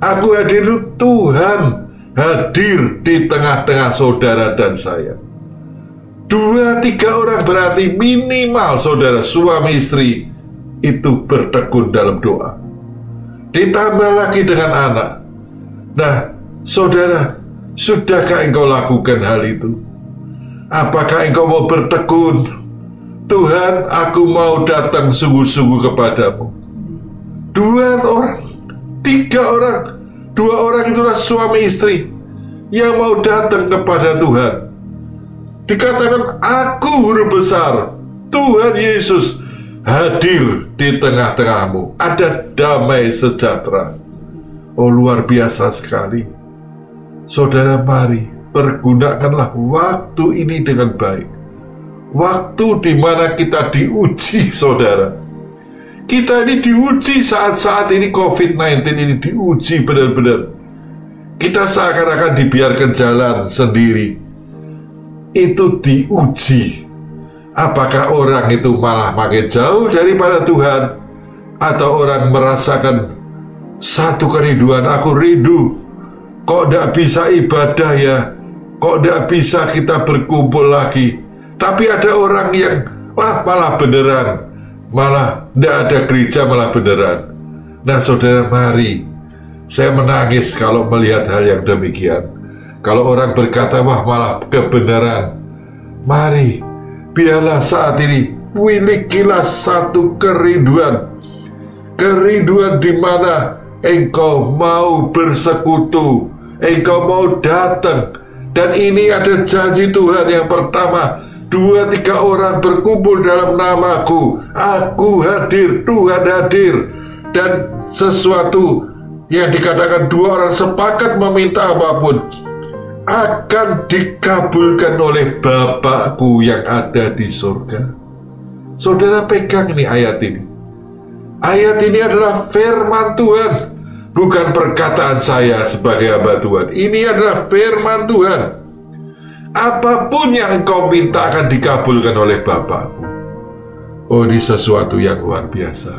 Aku hadir, Tuhan hadir di tengah-tengah saudara dan saya. 2-3 orang berarti minimal, saudara, suami istri itu bertekun dalam doa. Ditambah lagi dengan anak. Nah, saudara, sudahkah engkau lakukan hal itu? Apakah engkau mau bertekun? Tuhan, aku mau datang sungguh-sungguh kepadamu. 2 orang, 3 orang, 2 orang itulah suami istri yang mau datang kepada Tuhan. Dikatakan, aku huruf besar, Tuhan Yesus hadir di tengah-tengahmu. Ada damai sejahtera. Oh, luar biasa sekali. Saudara, mari pergunakanlah waktu ini dengan baik. Waktu di mana kita diuji, saudara. Kita ini diuji saat-saat ini, COVID-19 ini diuji benar-benar. Kita seakan-akan dibiarkan jalan sendiri. Itu diuji. Apakah orang itu malah makin jauh daripada Tuhan, atau orang merasakan satu kerinduan, aku rindu, kok tidak bisa ibadah ya, kok tidak bisa kita berkumpul lagi. Tapi ada orang yang malah beneran, malah tidak ada gereja, malah beneran. Nah, saudara, mari, saya menangis kalau melihat hal yang demikian. Kalau orang berkata, wah, malah kebenaran. Mari, biarlah saat ini milikilah satu kerinduan. Kerinduan di mana engkau mau bersekutu Engkau mau datang. Dan ini ada janji Tuhan yang pertama, 2-3 orang berkumpul dalam namaku, aku hadir, Tuhan hadir. Dan sesuatu yang dikatakan 2 orang sepakat meminta apapun akan dikabulkan oleh Bapakku yang ada di surga. Saudara pegang ini ayat ini. Ayat ini adalah firman Tuhan, bukan perkataan saya sebagai hamba Tuhan. Ini adalah firman Tuhan. Apapun yang engkau minta akan dikabulkan oleh Bapakku. Oh, ini sesuatu yang luar biasa.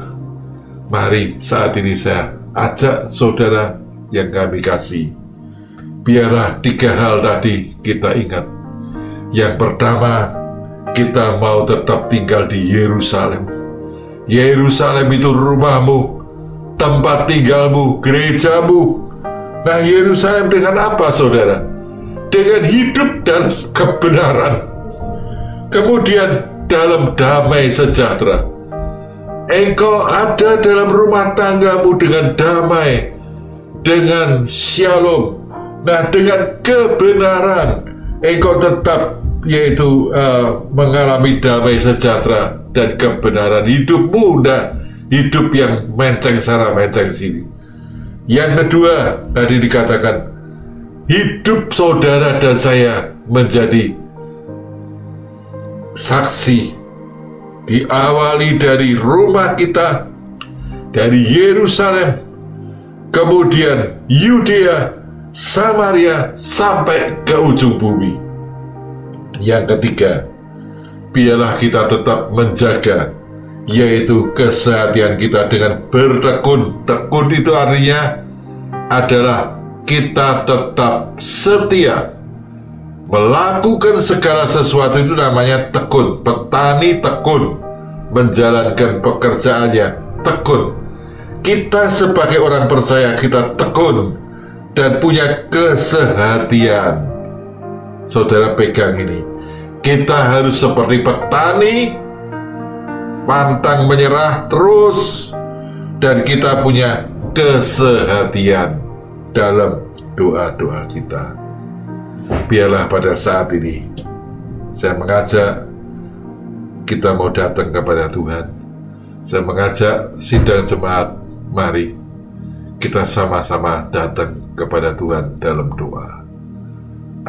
Mari saat ini saya ajak saudara yang kami kasih, biarlah 3 hal tadi kita ingat. Yang pertama, kita mau tetap tinggal di Yerusalem. Yerusalem itu rumahmu, tempat tinggalmu, gerejamu. Nah, Yerusalem dengan apa, saudara? Dengan hidup dan kebenaran. Kemudian dalam damai sejahtera. Engkau ada dalam rumah tanggamu dengan damai, dengan shalom. Nah, dengan kebenaran engkau tetap yaitu mengalami damai sejahtera dan kebenaran. Hidupmu udah hidup yang menceng sana menceng sini. Yang kedua, tadi dikatakan hidup saudara dan saya menjadi saksi. Diawali dari rumah kita, dari Yerusalem, kemudian Yudea, Samaria, sampai ke ujung bumi. Yang ketiga, biarlah kita tetap menjaga, yaitu kesehatan kita dengan bertekun. Tekun itu artinya adalah kita tetap setia. Melakukan segala sesuatu itu namanya tekun. Petani tekun, menjalankan pekerjaannya tekun. Kita sebagai orang percaya, kita tekun dan punya kesehatian. Saudara pegang ini. Kita harus seperti petani, pantang menyerah terus, dan kita punya kesehatian dalam doa-doa kita. Biarlah pada saat ini saya mengajak kita mau datang kepada Tuhan. Saya mengajak sidang jemaat, mari kita sama-sama datang kepada Tuhan dalam doa.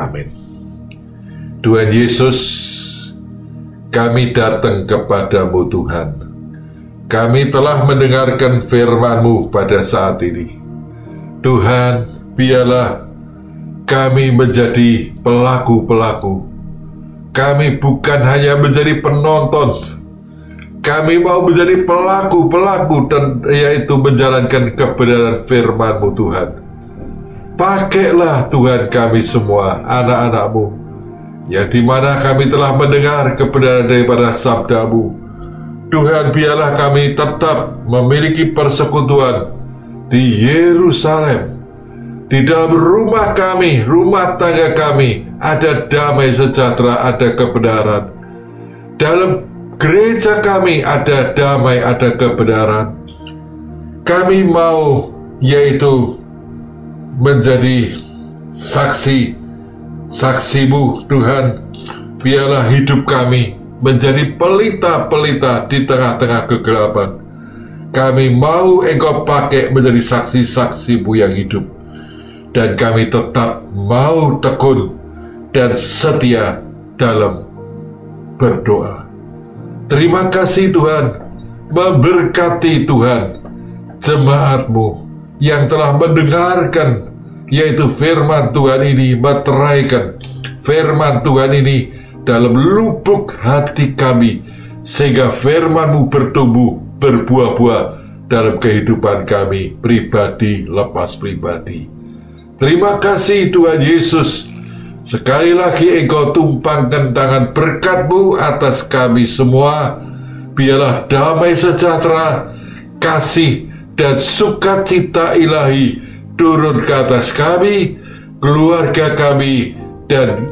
Amin. Tuhan Yesus, kami datang kepadamu Tuhan. Kami telah mendengarkan firman-Mu pada saat ini. Tuhan, biarlah kami menjadi pelaku-pelaku. Kami bukan hanya menjadi penonton. Kami mau menjadi pelaku-pelaku dan yaitu menjalankan kebenaran firman-Mu Tuhan. Pakailah Tuhan kami semua, anak-anak-Mu, yang dimana kami telah mendengar kebenaran daripada sabda-Mu. Tuhan, biarlah kami tetap memiliki persekutuan di Yerusalem. Di dalam rumah kami, rumah tangga kami, ada damai sejahtera, ada kebenaran. Dalam gereja kami ada damai, ada kebenaran. Kami mau yaitu menjadi saksi-Mu Tuhan. Biarlah hidup kami menjadi pelita-pelita di tengah-tengah kegelapan. Kami mau Engkau pakai menjadi saksi-saksi-Mu yang hidup. Dan kami tetap mau tekun dan setia dalam berdoa. Terima kasih Tuhan, memberkati Tuhan jemaat-Mu yang telah mendengarkan, yaitu firman Tuhan ini, meteraikan firman Tuhan ini dalam lubuk hati kami, sehingga firman-Mu bertumbuh, berbuah-buah dalam kehidupan kami, pribadi lepas pribadi. Terima kasih Tuhan Yesus. Sekali lagi Engkau tumpangkan tangan berkat-Mu atas kami semua. Biarlah damai sejahtera, kasih dan sukacita ilahi turun ke atas kami, keluarga kami, dan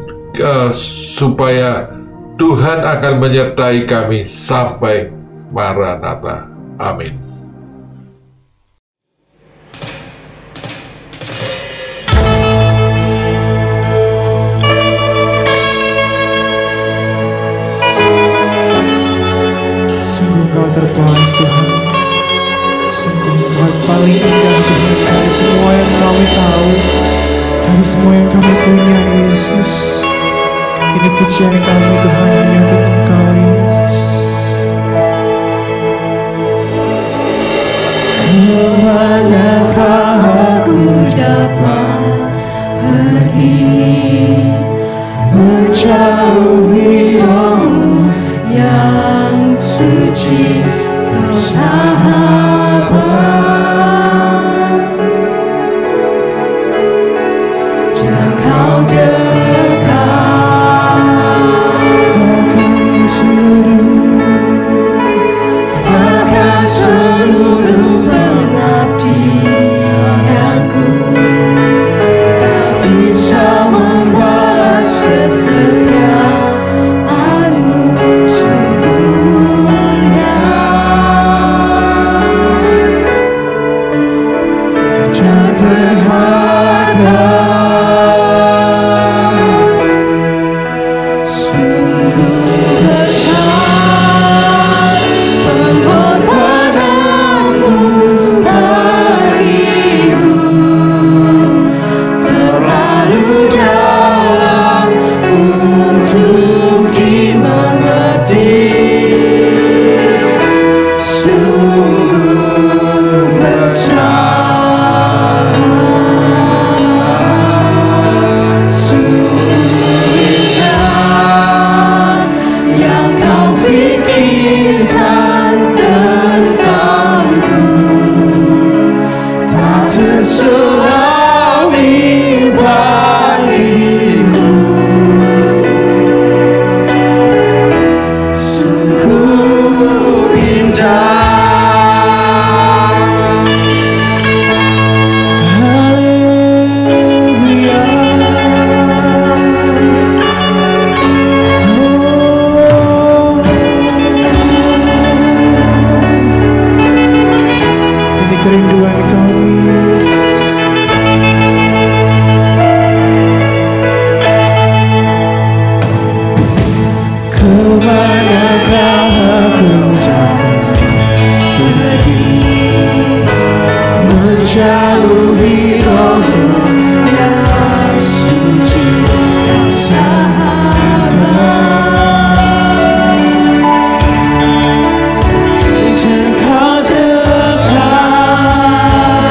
supaya Tuhan akan menyertai kami sampai Maranatha. Amin. Tuhan paling indah Tuhan dari semua yang kami tahu, dari semua yang kami punya Yesus. Ini pujian kami Tuhan hanya untuk Engkau Yesus. Kemanakah aku dapat pergi menjauhi Roh-Mu yang suci, Kau sahabat dan Kau dekat, bahkan seluruh pengabdianku tak bisa membalas kesetiaan-Mu, sungguh mulia dan berharga, sungguh besar pengorbanan-Mu bagiku, terlalu dalam untuk dimengerti, sungguh besar, sungguh indah yang Kau pikirkan tentangku, tak terselami bagiku, sungguh indah. Haleluya. Ini kerinduan kami Yesus. Kemanakah aku dapat pergi menjauhi Roh-Mu yang suci, Kau sahabat dan Kau dekat,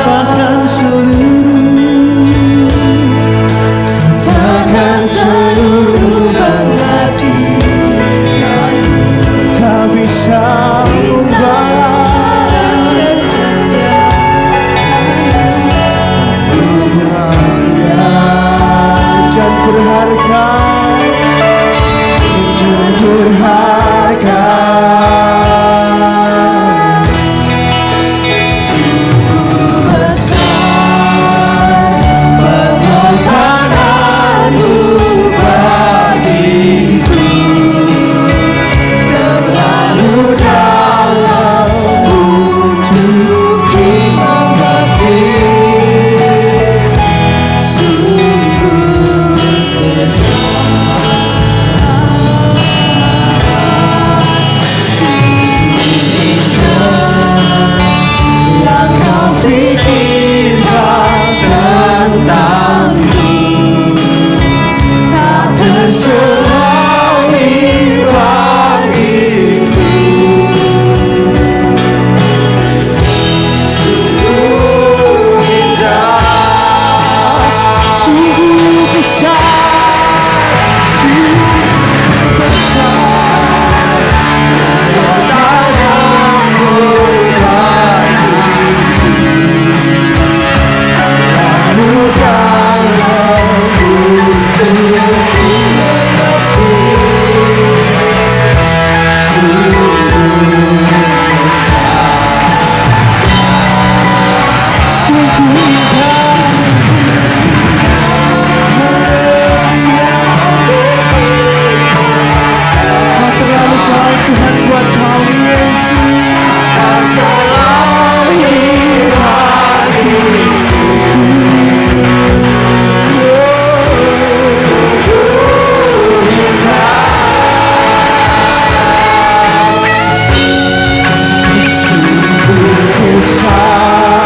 bahkan seluruh pengabdian-Mu Tak bisa membalas dan berharga, dan berharga, sungguh besar pengorbanan-Mu bagiku, terlalu dalam untuk dimengerti, sungguh besar, sungguh indah yang Kau pikirkan tentangku, tak terselami bagiku, sungguh indah, sungguh besar, sungguh besar pengorbanan-Mu bagiku, terlalu dalam untuk dimengerti, sungguh besar, sungguh indah. Kau terlalu baik Tuhan buat kami Yesus. Kau selalu bagiku, sungguh indah, sungguh besar.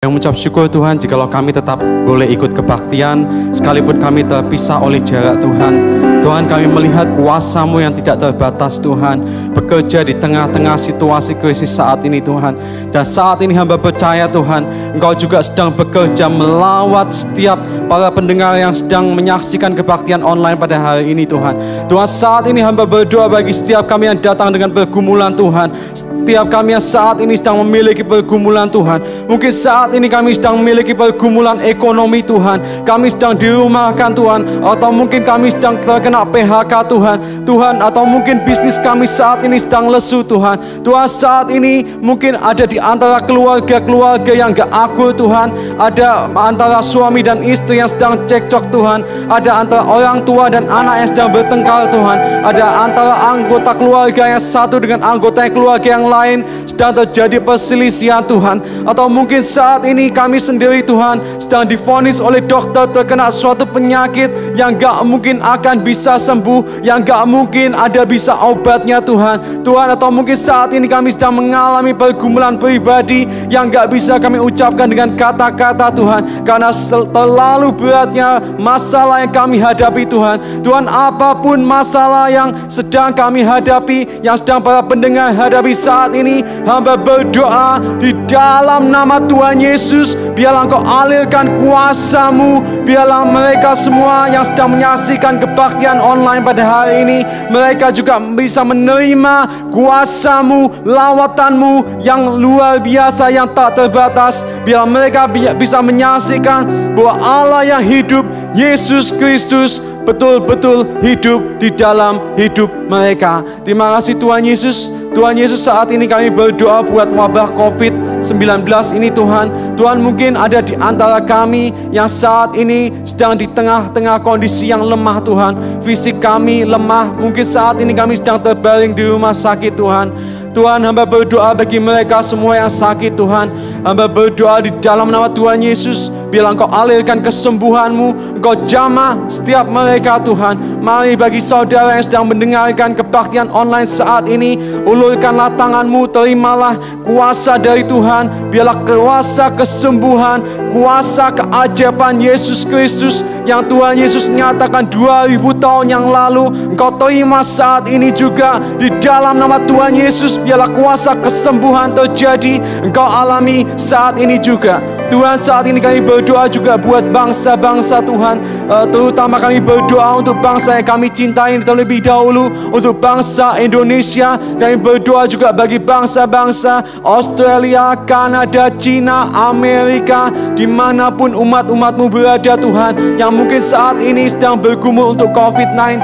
Yang mengucap syukur Tuhan, jikalau kami tetap boleh ikut kebaktian sekalipun kami terpisah oleh jarak Tuhan. Tuhan, kami melihat kuasa-Mu yang tidak terbatas Tuhan bekerja di tengah-tengah situasi krisis saat ini Tuhan. Dan saat ini hamba percaya Tuhan, Engkau juga sedang bekerja melawat setiap para pendengar yang sedang menyaksikan kebaktian online pada hari ini Tuhan. Tuhan, saat ini hamba berdoa bagi setiap kami yang datang dengan pergumulan Tuhan. Setiap kami yang saat ini sedang memiliki pergumulan Tuhan. Mungkin saat ini kami sedang memiliki pergumulan ekonomi Tuhan. Kami sedang dirumahkan Tuhan. Atau mungkin kami sedang terkena PHK Tuhan. Tuhan, atau mungkin bisnis kami saat ini sedang lesu Tuhan. Tuhan, saat ini mungkin ada di antara keluarga-keluarga yang gak akur Tuhan. Ada antara suami dan istri yang sedang cekcok Tuhan. Ada antara orang tua dan anak yang sedang bertengkar Tuhan. Ada antara anggota keluarga yang satu dengan anggota keluarga yang lain sedang terjadi perselisihan Tuhan. Atau mungkin saat ini kami sendiri Tuhan sedang divonis oleh dokter terkena suatu penyakit yang gak mungkin akan bisa sembuh, yang gak mungkin ada bisa obatnya Tuhan. Tuhan, atau mungkin saat ini kami sedang mengalami pergumulan pribadi yang gak bisa kami ucapkan dengan kata-kata Tuhan, karena terlalu beratnya masalah yang kami hadapi Tuhan. Tuhan, apapun masalah yang sedang kami hadapi, yang sedang para pendengar hadapi saat ini, hamba berdoa di dalam nama Tuhan Yesus, biarlah Engkau alirkan kuasa-Mu. Biarlah mereka semua yang sedang menyaksikan kebaktian online pada hari ini, mereka juga bisa menerima kuasa-Mu, lawatan-Mu yang luar biasa, yang tak terbatas. Biar mereka bisa menyaksikan bahwa Allah yang hidup, Yesus Kristus, betul-betul hidup di dalam hidup mereka. Terima kasih Tuhan Yesus. Tuhan Yesus, saat ini kami berdoa buat wabah COVID-19 ini Tuhan. Tuhan, mungkin ada di antara kami yang saat ini sedang di tengah-tengah kondisi yang lemah Tuhan. Fisik kami lemah, mungkin saat ini kami sedang terbaring di rumah sakit Tuhan. Tuhan, hamba berdoa bagi mereka semua yang sakit Tuhan. Hamba berdoa di dalam nama Tuhan Yesus, biarlah Engkau alirkan kesembuhan-Mu, Engkau jamah setiap mereka Tuhan. Mari bagi saudara yang sedang mendengarkan kebaktian online saat ini, ulurkanlah tangan-Mu, terimalah kuasa dari Tuhan. Biarlah kuasa kesembuhan, kuasa keajaiban Yesus Kristus yang Tuhan Yesus nyatakan 2000 tahun yang lalu, Engkau terima saat ini juga di dalam nama Tuhan Yesus. Biarlah kuasa kesembuhan terjadi, Engkau alami saat ini juga. Tuhan, saat ini kami berdoa juga buat bangsa-bangsa Tuhan. Terutama kami berdoa untuk bangsa yang kami cintai terlebih dahulu, untuk bangsa Indonesia. Kami berdoa juga bagi bangsa-bangsa Australia, Kanada, China, Amerika, dimanapun umat-umat-Mu berada Tuhan, yang mungkin saat ini sedang bergumul untuk COVID-19.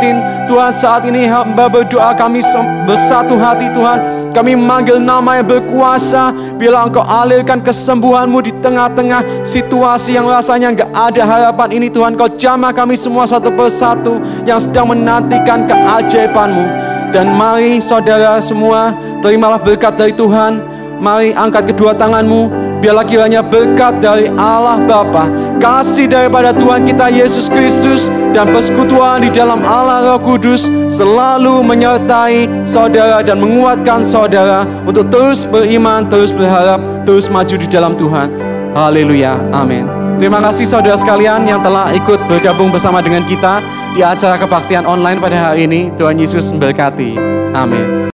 Tuhan, saat ini hamba berdoa kami bersatu hati Tuhan. Kami memanggil nama yang berkuasa. Biarlah Engkau alirkan kesembuhan-Mu di tengah-tengah situasi yang rasanya enggak ada harapan ini Tuhan. Kau jamah kami semua satu persatu yang sedang menantikan keajaiban-Mu. Dan mari saudara semua, terimalah berkat dari Tuhan. Mari angkat kedua tanganmu. Biarlah kiranya berkat dari Allah Bapa, kasih daripada Tuhan kita Yesus Kristus, dan persekutuan di dalam Allah Roh Kudus selalu menyertai saudara dan menguatkan saudara untuk terus beriman, terus berharap, terus maju di dalam Tuhan. Haleluya, amin. Terima kasih saudara sekalian yang telah ikut bergabung bersama dengan kita di acara kebaktian online pada hari ini. Tuhan Yesus memberkati. Amin.